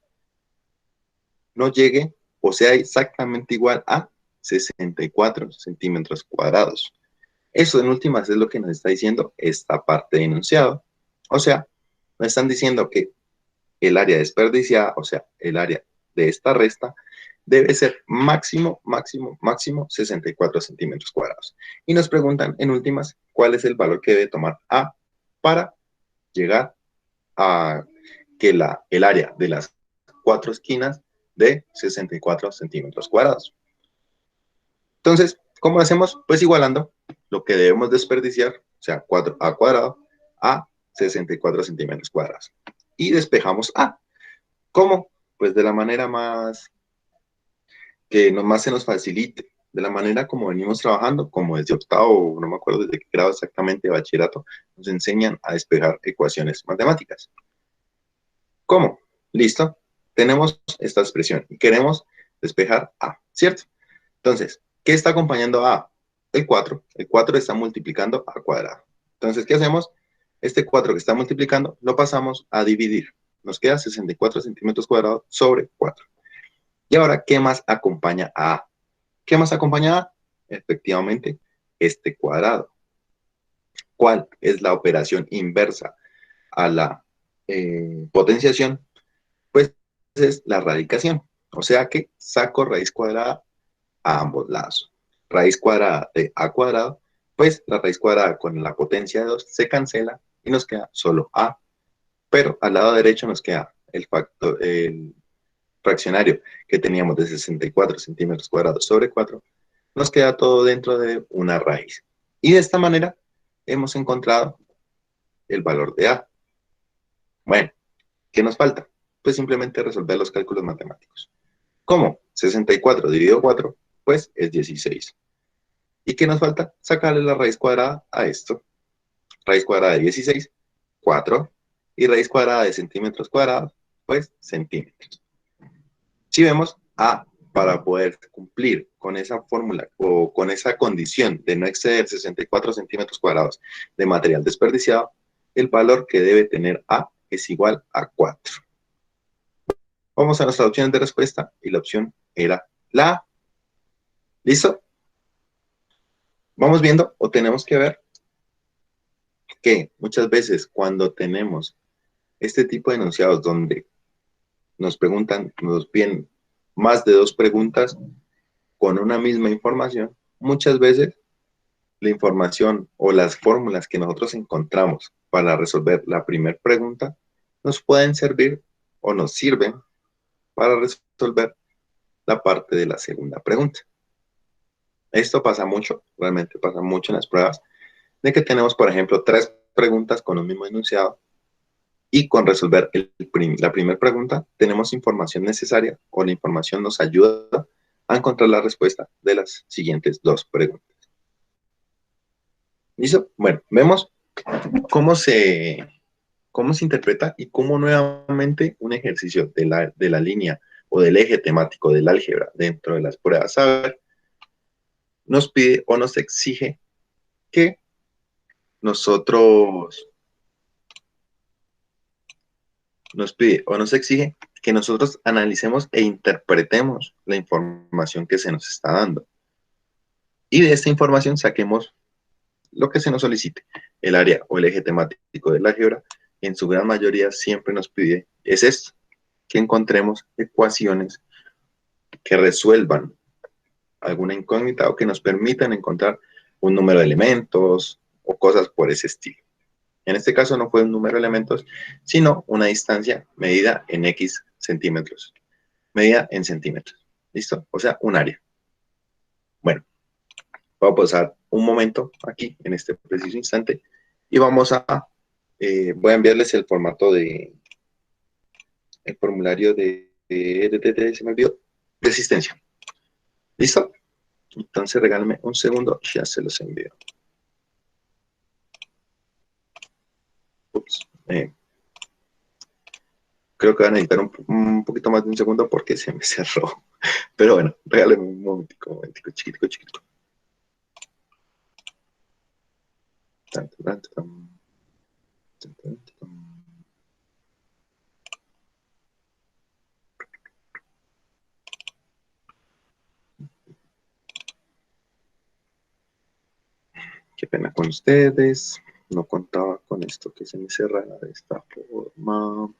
no llegue o sea exactamente igual a 64 centímetros cuadrados. Eso en últimas es lo que nos está diciendo esta parte de enunciado. O sea, nos están diciendo que el área desperdiciada, o sea, el área de esta resta, debe ser máximo 64 centímetros cuadrados. Y nos preguntan en últimas cuál es el valor que debe tomar A para llegar a que el área de las 4 esquinas de 64 centímetros cuadrados. Entonces, ¿cómo lo hacemos? Pues igualando lo que debemos desperdiciar, o sea, 4a cuadrado, a 64 centímetros cuadrados. Y despejamos A. ¿Cómo? Pues de la manera más que más se nos facilite, de la manera como venimos trabajando, como desde octavo, no me acuerdo desde qué grado exactamente de bachillerato, nos enseñan a despejar ecuaciones matemáticas. ¿Cómo? ¿Listo? Tenemos esta expresión y queremos despejar A, ¿cierto? Entonces, ¿qué está acompañando a A? El 4. El 4 está multiplicando A cuadrado. Entonces, ¿qué hacemos? Este 4 que está multiplicando lo pasamos a dividir. Nos queda 64 centímetros cuadrados sobre 4. Y ahora, ¿qué más acompaña a A? ¿Qué más acompaña a A? Efectivamente, este cuadrado. ¿Cuál es la operación inversa a la potenciación? Pues es la radicación. O sea que saco raíz cuadrada a ambos lados. Raíz cuadrada de A cuadrado, pues la raíz cuadrada con la potencia de 2 se cancela y nos queda solo A. Pero al lado derecho nos queda el fraccionario que teníamos de 64 centímetros cuadrados sobre 4, nos queda todo dentro de una raíz. Y de esta manera hemos encontrado el valor de A. Bueno, ¿qué nos falta? Pues simplemente resolver los cálculos matemáticos. ¿Cómo? 64 dividido 4, pues es 16. ¿Y qué nos falta? Sacarle la raíz cuadrada a esto. Raíz cuadrada de 16, 4. Y raíz cuadrada de centímetros cuadrados, pues centímetros. Si vemos A, para poder cumplir con esa fórmula o con esa condición de no exceder 64 centímetros cuadrados de material desperdiciado, el valor que debe tener A es igual a 4. Vamos a nuestras opciones de respuesta y la opción era la A. ¿Listo? Vamos viendo o tenemos que ver que muchas veces cuando tenemos este tipo de enunciados donde nos preguntan, nos piden más de 2 preguntas con una misma información, muchas veces la información o las fórmulas que nosotros encontramos para resolver la primera pregunta nos pueden servir o nos sirven para resolver la parte de la segunda pregunta. Esto pasa mucho, realmente pasa mucho en las pruebas, de que tenemos, por ejemplo, 3 preguntas con un mismo enunciado y con resolver la primera pregunta tenemos información necesaria o la información nos ayuda a encontrar la respuesta de las siguientes 2 preguntas. ¿Listo? Bueno, vemos cómo se, cómo se interpreta y cómo nuevamente un ejercicio de la línea o del eje temático del álgebra dentro de las pruebas a ver, nos pide o nos exige que nosotros nos pide o nos exige que nosotros analicemos e interpretemos la información que se nos está dando. Y de esta información saquemos lo que se nos solicite. El área o el eje temático del álgebra, en su gran mayoría, siempre nos pide, es esto, que encontremos ecuaciones que resuelvan alguna incógnita o que nos permitan encontrar un número de elementos o cosas por ese estilo. En este caso no fue un número de elementos, sino una distancia medida en X centímetros, medida en centímetros. ¿Listo? O sea, un área. Bueno, voy a pasar un momento aquí, en este preciso instante, y vamos a, voy a enviarles el formato el formulario se me olvidó, de asistencia. ¿Listo? Entonces regálame un segundo, ya se los envío. Ups, creo que van a necesitar un poquito más de un segundo porque se me cerró. Pero bueno, regálame un momentico, chiquitico, chiquitico. Tan, tan, tan, tan, tan, tan. Qué pena con ustedes. No contaba con esto que se me cerrara de esta forma. Un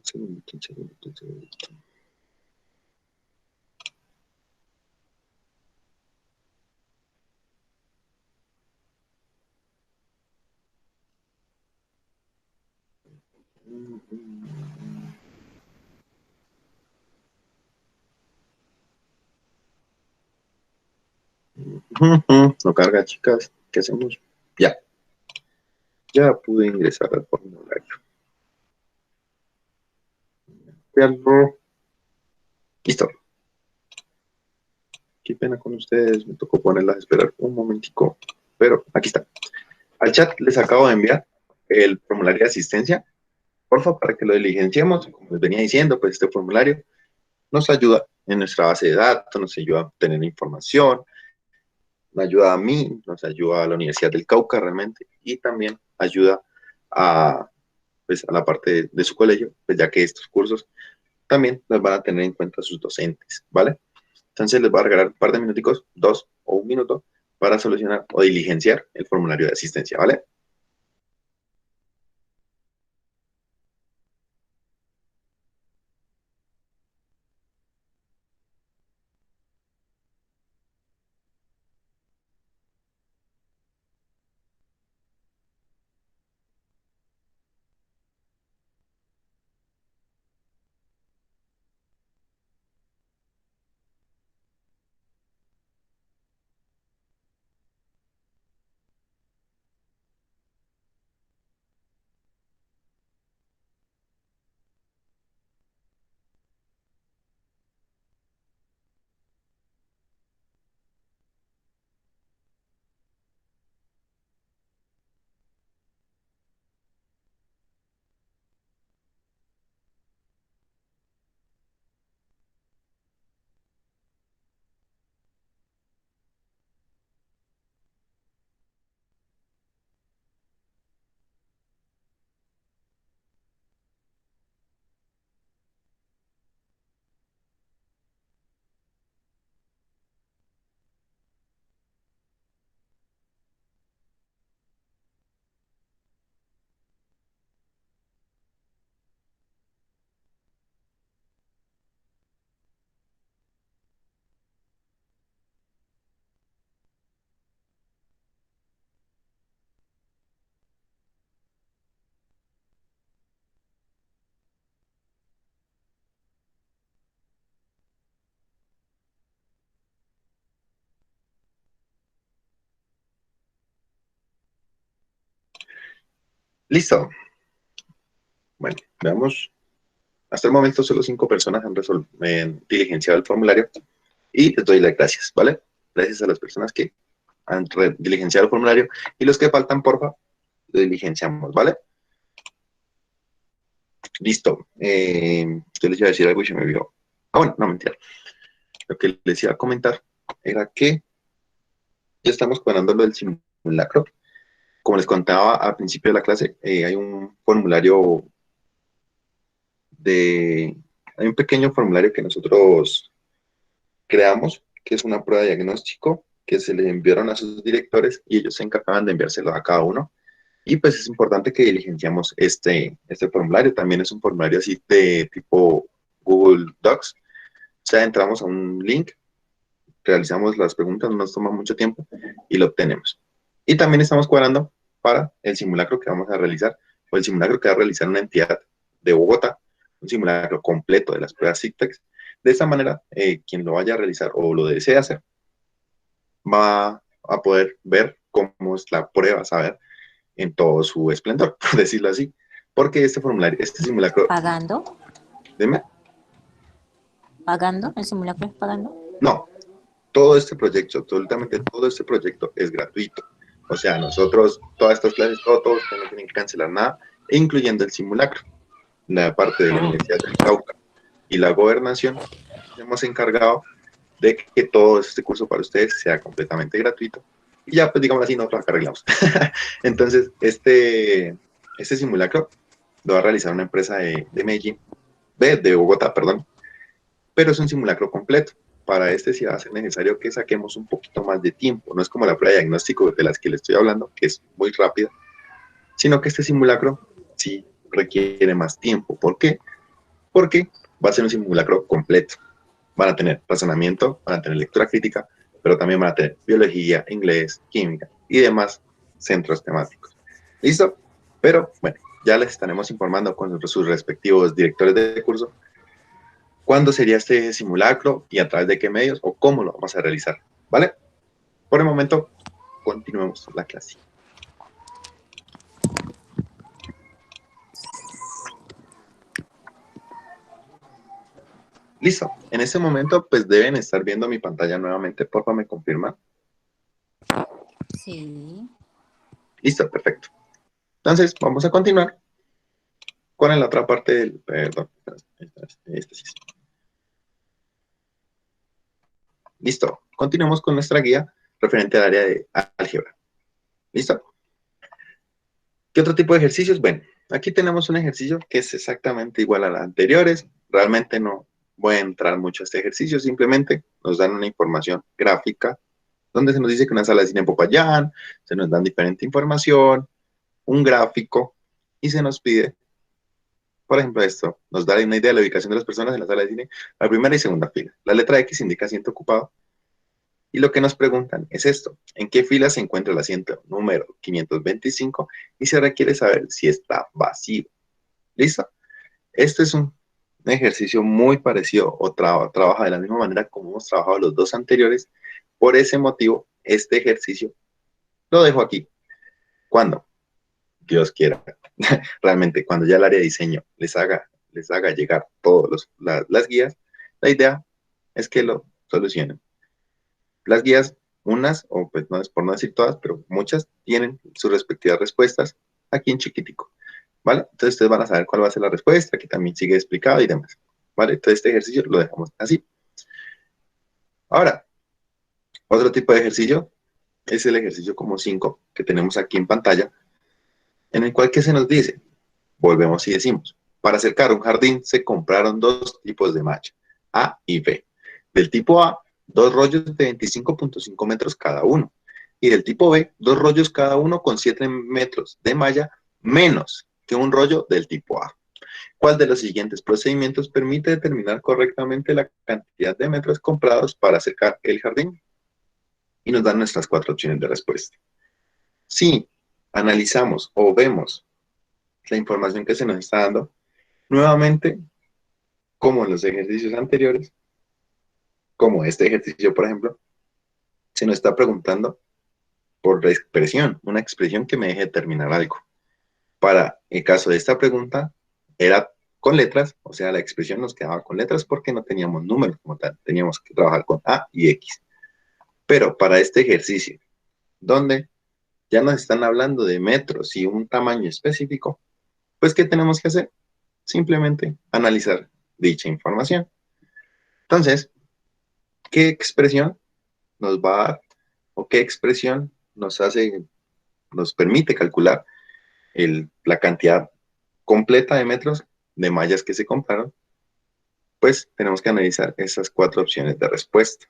segundito, un segundito, un segundito. No carga, chicas. ¿Qué hacemos? Ya pude ingresar al formulario. Veanlo. Listo. Qué pena con ustedes, me tocó ponerlas a esperar un momentico, pero aquí está. Al chat les acabo de enviar el formulario de asistencia, porfa, para que lo diligenciemos. Como les venía diciendo, pues este formulario nos ayuda en nuestra base de datos, nos ayuda a obtener información, nos ayuda a mí, nos ayuda a la Universidad del Cauca realmente, y también ayuda a, pues, a la parte de su colegio, pues ya que estos cursos también los van a tener en cuenta sus docentes, ¿vale? Entonces les voy a regalar un par de minuticos, 2 o 1 minuto, para solucionar o diligenciar el formulario de asistencia, ¿vale? Listo. Bueno, veamos. Hasta el momento solo 5 personas han diligenciado el formulario y les doy las gracias, ¿vale? Gracias a las personas que han diligenciado el formulario y los que faltan, porfa, lo diligenciamos, ¿vale? Listo. Yo les iba a decir algo y se me olvidó. Ah, bueno, no, mentira. Lo que les iba a comentar era que ya estamos cuadrando lo del simulacro. Como les contaba al principio de la clase, hay un formulario de... Hay un pequeño formulario que nosotros creamos, que es una prueba de diagnóstico que se le enviaron a sus directores y ellos se encargaban de enviárselo a cada uno. Y pues es importante que diligenciamos este formulario. También es un formulario así de tipo Google Docs. O sea, entramos a un link, realizamos las preguntas, no nos toma mucho tiempo y lo obtenemos. Y también estamos cuadrando para el simulacro que vamos a realizar, o el simulacro que va a realizar una entidad de Bogotá, un simulacro completo de las pruebas SIGTEX. De esta manera, quien lo vaya a realizar o lo desee hacer, va a poder ver cómo es la prueba, saber en todo su esplendor, por decirlo así. Porque este formulario, este simulacro... ¿Pagando? Dime. ¿Pagando? ¿El simulacro es pagando? No, todo este proyecto, absolutamente todo este proyecto es gratuito. O sea, nosotros, todas estas clases, todos ustedes no tienen que cancelar nada, incluyendo el simulacro. La parte de la Universidad del Cauca y la gobernación, nos hemos encargado de que todo este curso para ustedes sea completamente gratuito. Y ya, pues digamos así, nosotros acá arreglamos. Entonces, este simulacro lo va a realizar una empresa de Medellín, de Bogotá, perdón, pero es un simulacro completo. Para este sí va a ser necesario que saquemos un poquito más de tiempo. No es como la prueba de diagnóstico de las que le estoy hablando, que es muy rápida, sino que este simulacro sí requiere más tiempo. ¿Por qué? Porque va a ser un simulacro completo. Van a tener razonamiento, van a tener lectura crítica, pero también van a tener biología, inglés, química y demás centros temáticos. ¿Listo? Pero bueno, ya les estaremos informando con sus respectivos directores de curso cuándo sería este simulacro y a través de qué medios o cómo lo vamos a realizar. ¿Vale? Por el momento, continuemos la clase. Listo. En este momento, pues deben estar viendo mi pantalla nuevamente. Porfa, me confirman. Sí. Listo, perfecto. Entonces, vamos a continuar con la otra parte del... Perdón. Este sí. Listo. Continuemos con nuestra guía referente al área de álgebra. ¿Listo? ¿Qué otro tipo de ejercicios? Bueno, aquí tenemos un ejercicio que es exactamente igual a los anteriores. Realmente no voy a entrar mucho a este ejercicio, simplemente nos dan una información gráfica donde se nos dice que una sala de cine en Popayán, se nos dan diferente información, un gráfico, y se nos pide, por ejemplo, esto, nos da una idea de la ubicación de las personas en la sala de cine, la primera y segunda fila. La letra X indica asiento ocupado, y lo que nos preguntan es esto: ¿en qué fila se encuentra el asiento número 525? Y se requiere saber si está vacío. ¿Listo? Este es un ejercicio muy parecido o trabaja de la misma manera como hemos trabajado los dos anteriores. Por ese motivo, este ejercicio lo dejo aquí. Cuando Dios quiera, realmente, cuando ya el área de diseño les haga llegar todas las guías, la idea es que lo solucionen. Las guías, unas, o pues no es por no decir todas, pero muchas tienen sus respectivas respuestas aquí en chiquitico, ¿vale? Entonces ustedes van a saber cuál va a ser la respuesta, que también sigue explicado y demás, ¿vale? Entonces este ejercicio lo dejamos así. Ahora, otro tipo de ejercicio es el ejercicio como 5 que tenemos aquí en pantalla, en el cual ¿qué se nos dice? Volvemos y decimos, para acercar un jardín se compraron dos tipos de malla, A y B. Del tipo A, dos rollos de 25.5 metros cada uno. Y del tipo B, dos rollos cada uno con 7 metros de malla menos que un rollo del tipo A. ¿Cuál de los siguientes procedimientos permite determinar correctamente la cantidad de metros comprados para acercar el jardín? Y nos dan nuestras 4 opciones de respuesta. Si analizamos o vemos la información que se nos está dando, nuevamente, como en los ejercicios anteriores, como este ejercicio, por ejemplo, se nos está preguntando por la expresión, una expresión que me deje determinar algo. Para el caso de esta pregunta, era con letras, o sea, la expresión nos quedaba con letras porque no teníamos números como tal, teníamos que trabajar con A y X. Pero para este ejercicio, donde ya nos están hablando de metros y un tamaño específico, pues, ¿qué tenemos que hacer? Simplemente analizar dicha información. Entonces, ¿qué expresión nos va a dar o qué expresión nos permite calcular la cantidad completa de metros de mallas que se compraron? Pues tenemos que analizar esas 4 opciones de respuesta.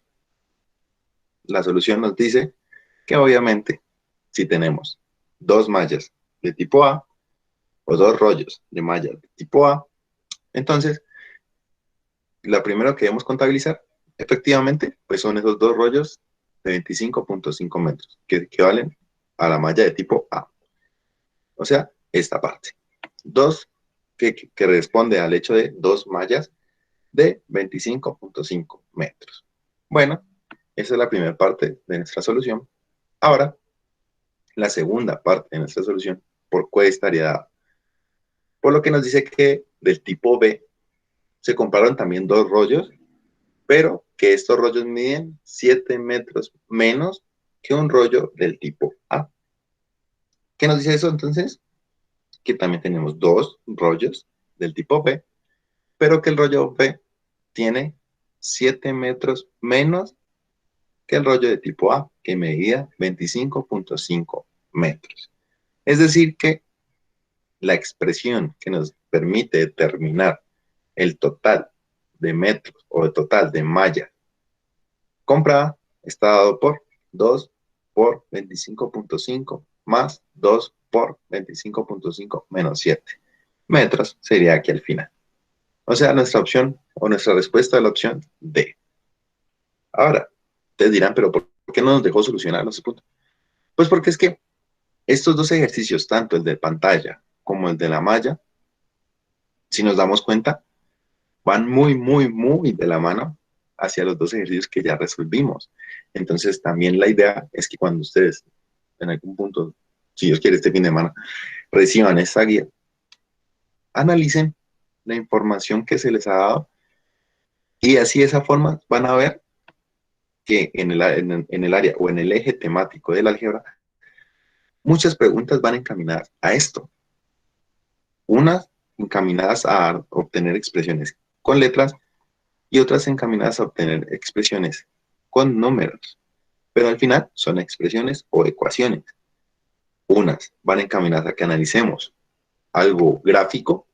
La solución nos dice que obviamente si tenemos dos mallas de tipo A o dos rollos de mallas de tipo A, entonces la primera que debemos contabilizar efectivamente pues son esos dos rollos de 25.5 metros que equivalen a la malla de tipo A. O sea, esta parte. Dos, que responde al hecho de dos mallas de 25.5 metros. Bueno, esa es la primera parte de nuestra solución. Ahora, la segunda parte de nuestra solución, ¿por qué estaría dada? Por lo que nos dice que del tipo B se compraron también dos rollos, pero que estos rollos miden 7 metros menos que un rollo del tipo A. ¿Qué nos dice eso entonces? Que también tenemos dos rollos del tipo B, pero que el rollo B tiene 7 metros menos que el rollo de tipo A, que medía 25.5 metros. Es decir, que la expresión que nos permite determinar el total de metros o el total de malla comprada está dado por 2 por 25.5 más 2 por 25.5 menos 7 metros sería aquí al final. O sea, nuestra opción o nuestra respuesta a la opción D. Ahora, ustedes dirán, pero ¿por qué no nos dejó solucionar ese punto? Pues porque es que estos dos ejercicios, tanto el de pantalla como el de la malla, si nos damos cuenta, van muy, muy, muy de la mano hacia los dos ejercicios que ya resolvimos. Entonces, también la idea es que cuando ustedes, en algún punto, si Dios quiere, este fin de semana, reciban esta guía, analicen la información que se les ha dado Y así de esa forma van a ver que en el área o en el eje temático del álgebra, muchas preguntas van encaminadas a esto. Unas encaminadas a obtener expresiones con letras y otras encaminadas a obtener expresiones con números. Pero al final son expresiones o ecuaciones. Unas van encaminadas a que analicemos algo gráfico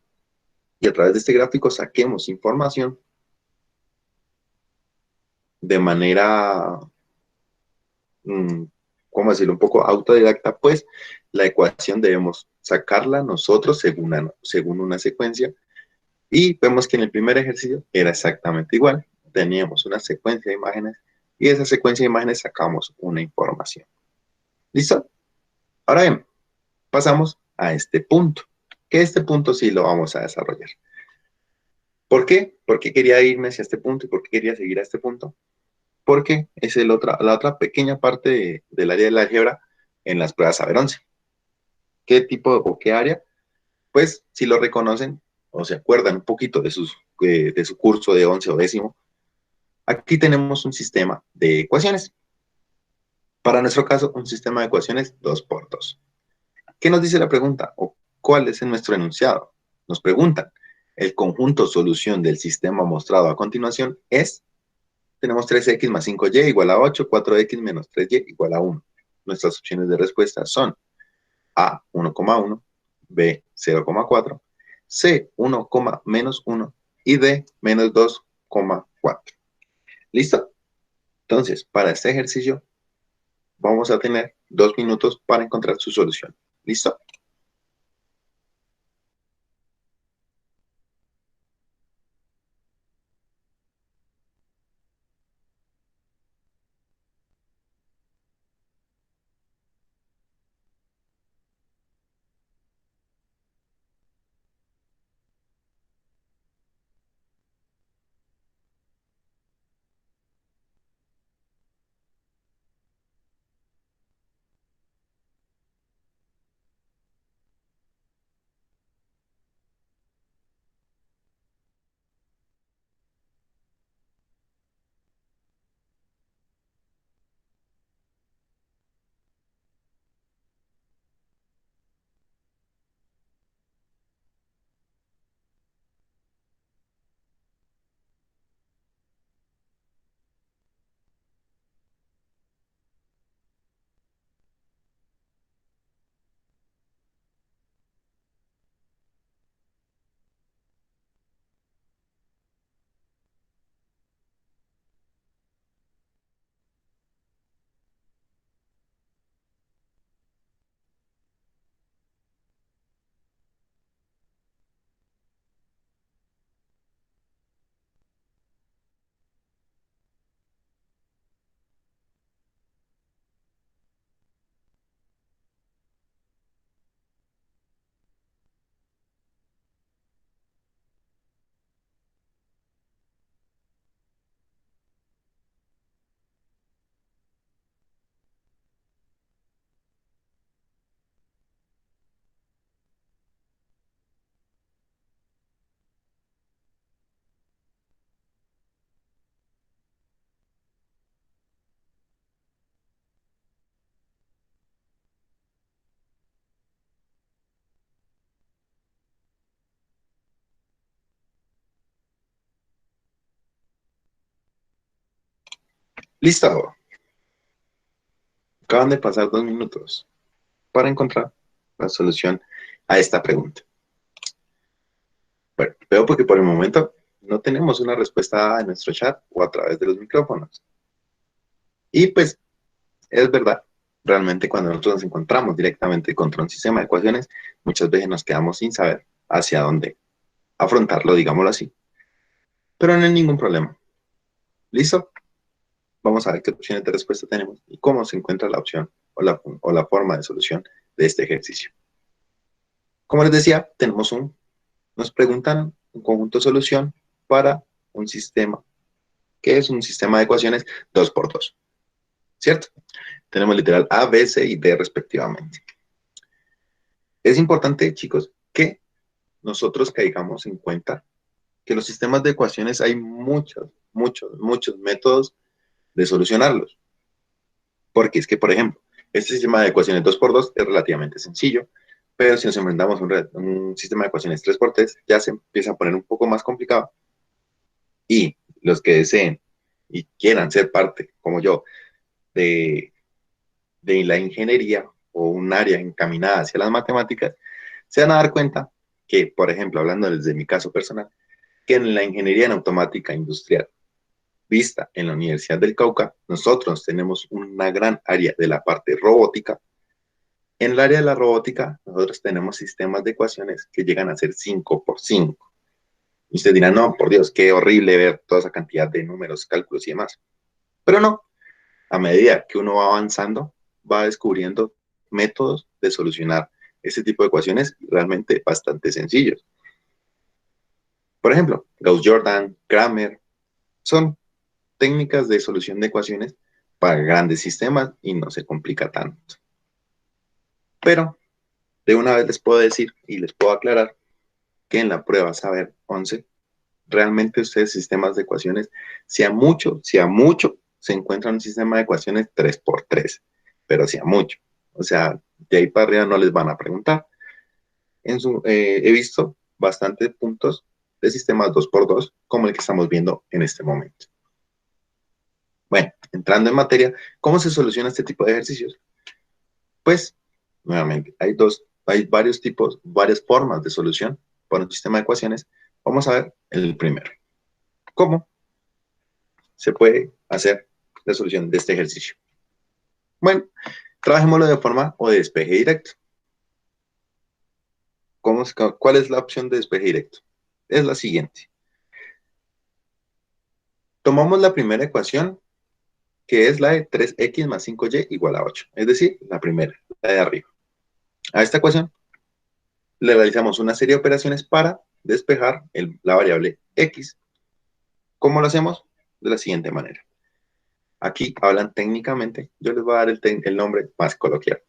y a través de este gráfico saquemos información de manera, mm, ¿cómo decirlo? Un poco autodidacta, pues la ecuación debemos sacarla nosotros según una secuencia y vemos que en el primer ejercicio era exactamente igual. Teníamos una secuencia de imágenes y de esa secuencia de imágenes sacamos una información. ¿Listo? Ahora bien, pasamos a este punto, que este punto sí lo vamos a desarrollar. ¿Por qué? ¿Por qué quería irme hacia este punto y por qué quería seguir a este punto? Porque es la otra pequeña parte del área del álgebra en las pruebas Saber 11. ¿Qué tipo o qué área? Pues si lo reconocen o se acuerdan un poquito de su curso de 11 o décimo, aquí tenemos un sistema de ecuaciones. Para nuestro caso, un sistema de ecuaciones 2 por 2. ¿Qué nos dice la pregunta? ¿O cuál es nuestro enunciado? Nos preguntan, el conjunto solución del sistema mostrado a continuación es, tenemos 3x más 5y igual a 8, 4x menos 3y igual a 1. Nuestras opciones de respuesta son A, 1,1, B, 0,4, C, 1, menos 1 y D, menos 2,4. ¿Listo? Entonces, para este ejercicio vamos a tener 2 minutos para encontrar su solución. ¿Listo? Listo. Acaban de pasar 2 minutos para encontrar la solución a esta pregunta. Bueno, veo porque por el momento no tenemos una respuesta en nuestro chat o a través de los micrófonos. Y pues es verdad, realmente cuando nosotros nos encontramos directamente contra un sistema de ecuaciones, muchas veces nos quedamos sin saber hacia dónde afrontarlo, digámoslo así. Pero no hay ningún problema. ¿Listo? Vamos a ver qué opciones de respuesta tenemos y cómo se encuentra la opción o la forma de solución de este ejercicio. Como les decía, nos preguntan un conjunto de solución para un sistema, que es un sistema de ecuaciones 2 por 2, ¿cierto? Tenemos literal A, B, C y D respectivamente. Es importante, chicos, que nosotros caigamos en cuenta que los sistemas de ecuaciones hay muchos, muchos métodos de solucionarlos. Porque es que, por ejemplo, este sistema de ecuaciones 2 por 2 es relativamente sencillo, pero si nos enfrentamos a un sistema de ecuaciones 3 por 3, ya se empieza a poner un poco más complicado. Y los que deseen y quieran ser parte, como yo, de, de la ingeniería o un área encaminada hacia las matemáticas, se van a dar cuenta que, por ejemplo, hablando desde mi caso personal, que en la ingeniería en automática industrial vista en la Universidad del Cauca, nosotros tenemos una gran área de la parte robótica. En el área de la robótica, nosotros tenemos sistemas de ecuaciones que llegan a ser 5 por 5. Y usted dirá, no, por Dios, qué horrible ver toda esa cantidad de números, cálculos y demás. Pero no, a medida que uno va avanzando, va descubriendo métodos de solucionar ese tipo de ecuaciones realmente bastante sencillos. Por ejemplo, Gauss-Jordan, Kramer, son técnicas de solución de ecuaciones para grandes sistemas y no se complica tanto. Pero de una vez les puedo decir y les puedo aclarar que en la prueba Saber 11, realmente ustedes sistemas de ecuaciones, si a mucho, se encuentra un sistema de ecuaciones 3 por 3, pero si a mucho. O sea, de ahí para arriba no les van a preguntar. He visto bastantes puntos de sistemas 2 por 2, como el que estamos viendo en este momento. Bueno, entrando en materia, ¿cómo se soluciona este tipo de ejercicios? Pues, nuevamente, hay varios tipos, varias formas de solución para un sistema de ecuaciones. Vamos a ver el primero. ¿Cómo se puede hacer la solución de este ejercicio? Bueno, trabajémoslo de forma o de despeje directo. ¿Cuál es la opción de despeje directo? Es la siguiente. Tomamos la primera ecuación, que es la de 3x más 5y igual a 8. Es decir, la primera, la de arriba. A esta ecuación le realizamos una serie de operaciones para despejar la variable x. ¿Cómo lo hacemos? De la siguiente manera. Aquí hablan técnicamente, yo les voy a dar el nombre más coloquial.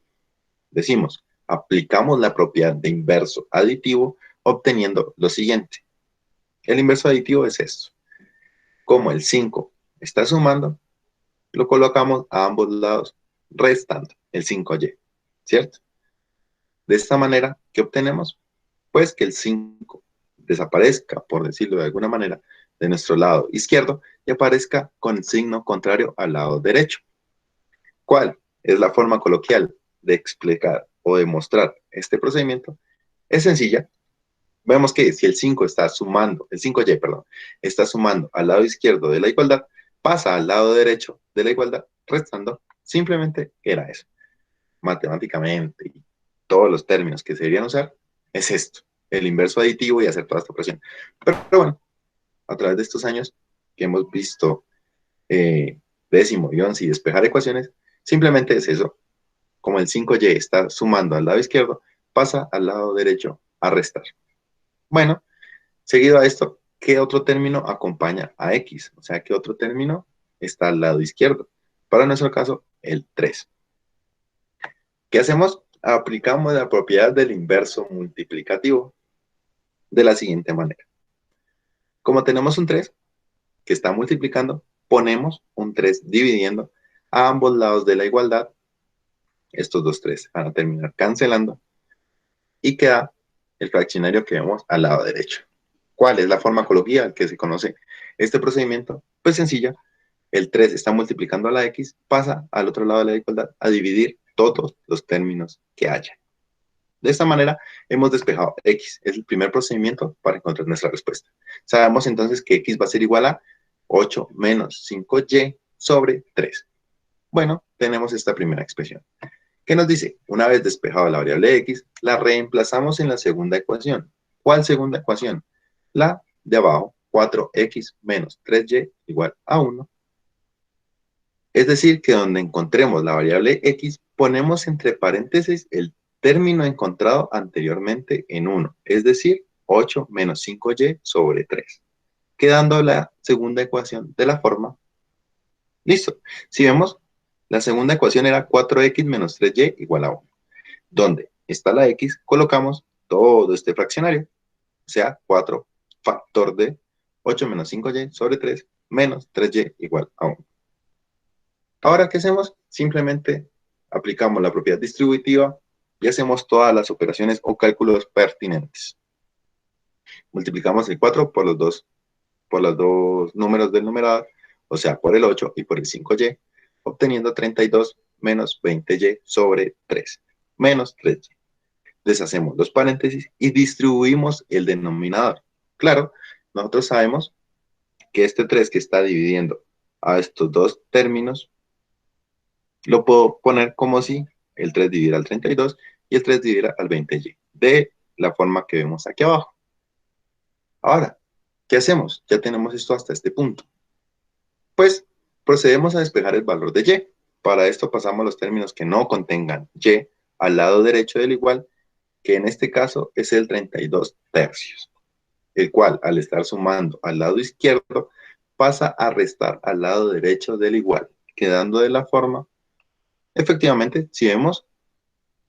Decimos, aplicamos la propiedad de inverso aditivo obteniendo lo siguiente. El inverso aditivo es esto. Como el 5 está sumando, lo colocamos a ambos lados restando el 5y, ¿cierto? De esta manera, ¿qué obtenemos? Pues que el 5 desaparezca, por decirlo de alguna manera, de nuestro lado izquierdo y aparezca con el signo contrario al lado derecho. ¿Cuál es la forma coloquial de explicar o demostrar este procedimiento? Es sencilla. Vemos que si el 5 está sumando, el 5y, perdón, está sumando al lado izquierdo de la igualdad, pasa al lado derecho de la igualdad, restando. Simplemente era eso. Matemáticamente, y todos los términos que se deberían usar, es esto, el inverso aditivo y hacer toda esta operación. Pero bueno, a través de estos años que hemos visto décimo y once y despejar ecuaciones, simplemente es eso. Como el 5y está sumando al lado izquierdo, pasa al lado derecho a restar. Bueno, seguido a esto, ¿qué otro término acompaña a x? O sea, ¿qué otro término está al lado izquierdo? Para nuestro caso, el 3. ¿Qué hacemos? Aplicamos la propiedad del inverso multiplicativo de la siguiente manera. Como tenemos un 3 que está multiplicando, ponemos un 3 dividiendo a ambos lados de la igualdad. Estos dos 3 van a terminar cancelando y queda el fraccionario que vemos al lado derecho. ¿Cuál es la forma coloquial que se conoce este procedimiento? Pues sencilla. El 3 está multiplicando a la x, pasa al otro lado de la igualdad a dividir todos los términos que haya. De esta manera hemos despejado x. Es el primer procedimiento para encontrar nuestra respuesta. Sabemos entonces que x va a ser igual a 8 menos 5y sobre 3. Bueno, tenemos esta primera expresión. ¿Qué nos dice? Una vez despejado la variable x, la reemplazamos en la segunda ecuación. ¿Cuál segunda ecuación? La de abajo, 4x menos 3y igual a 1. Es decir, que donde encontremos la variable x, ponemos entre paréntesis el término encontrado anteriormente en 1, es decir, 8 menos 5y sobre 3, quedando la segunda ecuación de la forma. Listo. Si vemos, la segunda ecuación era 4x menos 3y igual a 1. Donde está la x, colocamos todo este fraccionario, o sea, 4 factor de 8 menos 5y sobre 3 menos 3y igual a 1. Ahora, ¿qué hacemos? Simplemente aplicamos la propiedad distributiva y hacemos todas las operaciones o cálculos pertinentes. Multiplicamos el 4 por los dos números del numerador, o sea, por el 8 y por el 5y, obteniendo 32 menos 20y sobre 3, menos 3y. Deshacemos los paréntesis y distribuimos el denominador. Claro, nosotros sabemos que este 3 que está dividiendo a estos dos términos, lo puedo poner como si el 3 dividiera al 32 y el 3 dividiera al 20y, de la forma que vemos aquí abajo. Ahora, ¿qué hacemos? Ya tenemos esto hasta este punto. Pues procedemos a despejar el valor de y. Para esto pasamos los términos que no contengan y al lado derecho del igual, que en este caso es el 32 tercios, el cual al estar sumando al lado izquierdo pasa a restar al lado derecho del igual, quedando de la forma, efectivamente, si vemos,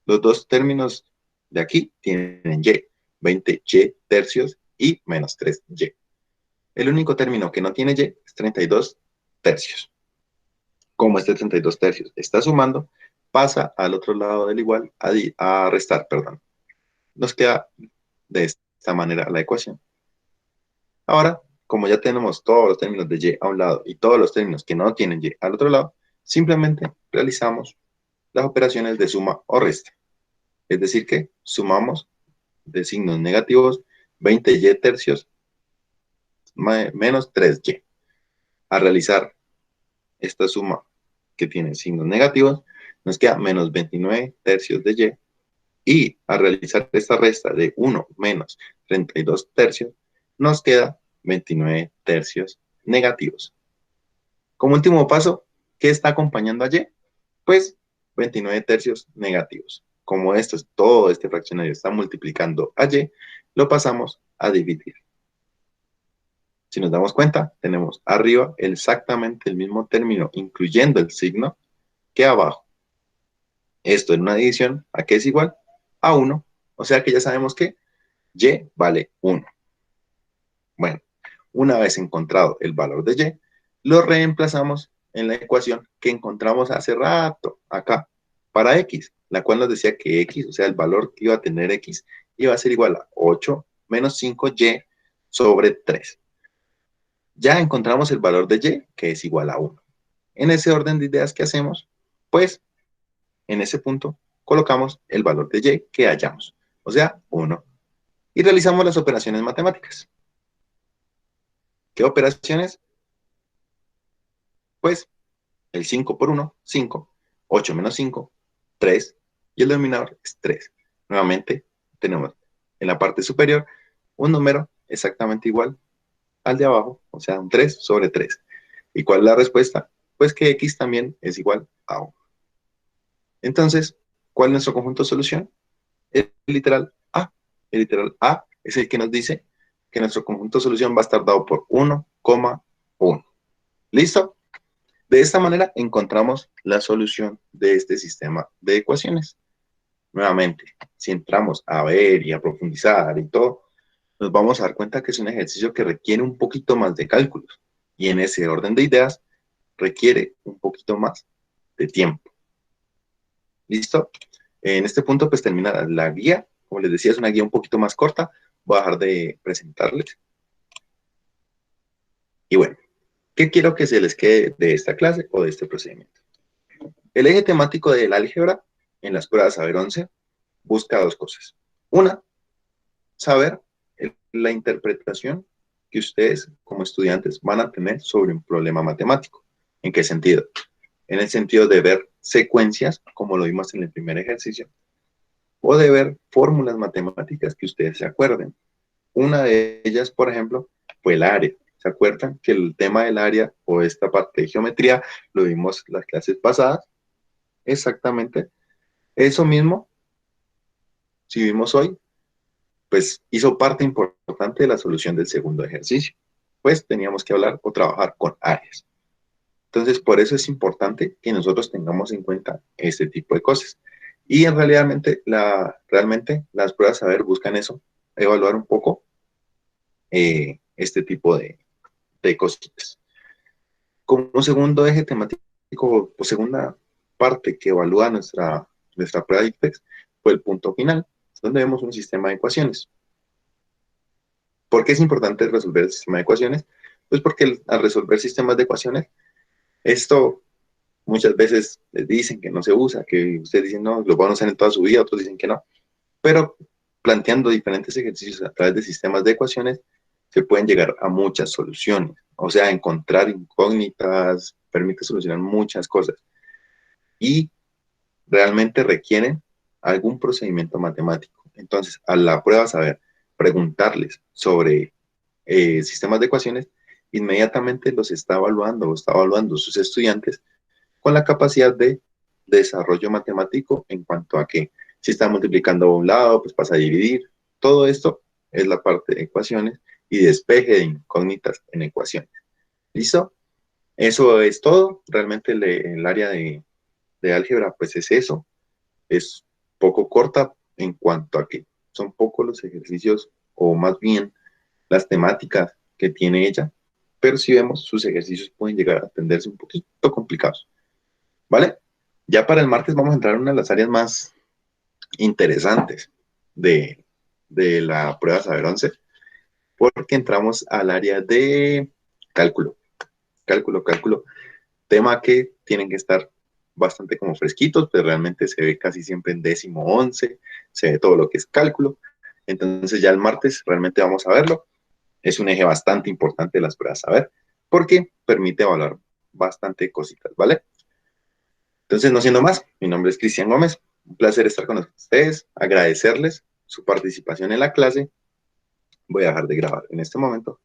los dos términos de aquí tienen y, 20y tercios y menos 3y. El único término que no tiene y es 32 tercios. Como este 32 tercios está sumando, pasa al otro lado del igual a restar, perdón. Nos queda de esta manera la ecuación. Ahora, como ya tenemos todos los términos de y a un lado y todos los términos que no tienen y al otro lado, simplemente realizamos las operaciones de suma o resta. Es decir que sumamos de signos negativos 20y tercios menos 3y. A realizar esta suma que tiene signos negativos, nos queda menos 29 tercios de y. Y a realizar esta resta de 1 menos 32 tercios, nos queda 29 tercios negativos. Como último paso, ¿qué está acompañando a y? Pues 29 tercios negativos. Como todo este fraccionario está multiplicando a y, lo pasamos a dividir. Si nos damos cuenta, tenemos arriba exactamente el mismo término, incluyendo el signo, que abajo. Esto en una división, ¿a qué es igual? A 1. O sea que ya sabemos que y vale 1. Bueno, una vez encontrado el valor de y, lo reemplazamos en la ecuación que encontramos hace rato, acá, para x, la cual nos decía que x, o sea, el valor que iba a tener x, iba a ser igual a 8 menos 5y sobre 3. Ya encontramos el valor de y, que es igual a 1. En ese orden de ideas que hacemos, pues, en ese punto, colocamos el valor de y que hallamos, o sea, 1. Y realizamos las operaciones matemáticas. ¿Qué operaciones? Pues, el 5 por 1, 5, 8 menos 5, 3, y el denominador es 3. Nuevamente, tenemos en la parte superior un número exactamente igual al de abajo, o sea, un 3 sobre 3. ¿Y cuál es la respuesta? Pues que x también es igual a 1. Entonces, ¿cuál es nuestro conjunto de solución? El literal A. El literal A es el que nos dice que nuestro conjunto de solución va a estar dado por 1,1. ¿Listo? De esta manera encontramos la solución de este sistema de ecuaciones. Nuevamente, si entramos a ver y a profundizar y todo, nos vamos a dar cuenta que es un ejercicio que requiere un poquito más de cálculos. Y en ese orden de ideas, requiere un poquito más de tiempo. ¿Listo? En este punto, pues termina la guía. Como les decía, es una guía un poquito más corta. Voy a dejar de presentarles. Y bueno, ¿qué quiero que se les quede de esta clase o de este procedimiento? El eje temático del álgebra en las pruebas Saber 11 busca dos cosas. Una, saber la interpretación que ustedes como estudiantes van a tener sobre un problema matemático. ¿En qué sentido? En el sentido de ver secuencias, como lo vimos en el primer ejercicio, o de ver fórmulas matemáticas que ustedes se acuerden. Una de ellas, por ejemplo, fue el área. ¿Se acuerdan que el tema del área o esta parte de geometría lo vimos en las clases pasadas? Exactamente. Eso mismo, si vimos hoy, pues hizo parte importante de la solución del segundo ejercicio. Pues teníamos que hablar o trabajar con áreas. Entonces, por eso es importante que nosotros tengamos en cuenta este tipo de cosas. Y realmente las pruebas saber buscan eso, evaluar un poco este tipo de cositas. Como segundo eje temático o segunda parte que evalúa nuestra prueba de ICFEX fue el punto final, donde vemos un sistema de ecuaciones. ¿Por qué es importante resolver el sistema de ecuaciones? Pues porque al resolver sistemas de ecuaciones, esto muchas veces les dicen que no se usa, que ustedes dicen no, lo van a usar en toda su vida, otros dicen que no, pero planteando diferentes ejercicios a través de sistemas de ecuaciones, se pueden llegar a muchas soluciones, o sea, encontrar incógnitas, permite solucionar muchas cosas y realmente requieren algún procedimiento matemático. Entonces, a la prueba saber preguntarles sobre sistemas de ecuaciones, inmediatamente los está evaluando o está evaluando sus estudiantes con la capacidad de desarrollo matemático en cuanto a que si está multiplicando a un lado, pues pasa a dividir. Todo esto es la parte de ecuaciones y despeje de incógnitas en ecuaciones. ¿Listo? Eso es todo. Realmente el área de álgebra, pues es eso. Es poco corta en cuanto a que son pocos los ejercicios o más bien las temáticas que tiene ella, pero si vemos, sus ejercicios pueden llegar a tenderse un poquito complicados. ¿Vale? Ya para el martes vamos a entrar en una de las áreas más interesantes de la prueba Saber 11, porque entramos al área de cálculo. Cálculo. Tema que tienen que estar bastante como fresquitos, pero realmente se ve casi siempre en 10º 11, se ve todo lo que es cálculo. Entonces ya el martes realmente vamos a verlo. Es un eje bastante importante de las pruebas Saber, porque permite evaluar bastante cositas, ¿vale? Entonces, no siendo más, mi nombre es Cristian Gómez. Un placer estar con ustedes, agradecerles su participación en la clase. Voy a dejar de grabar en este momento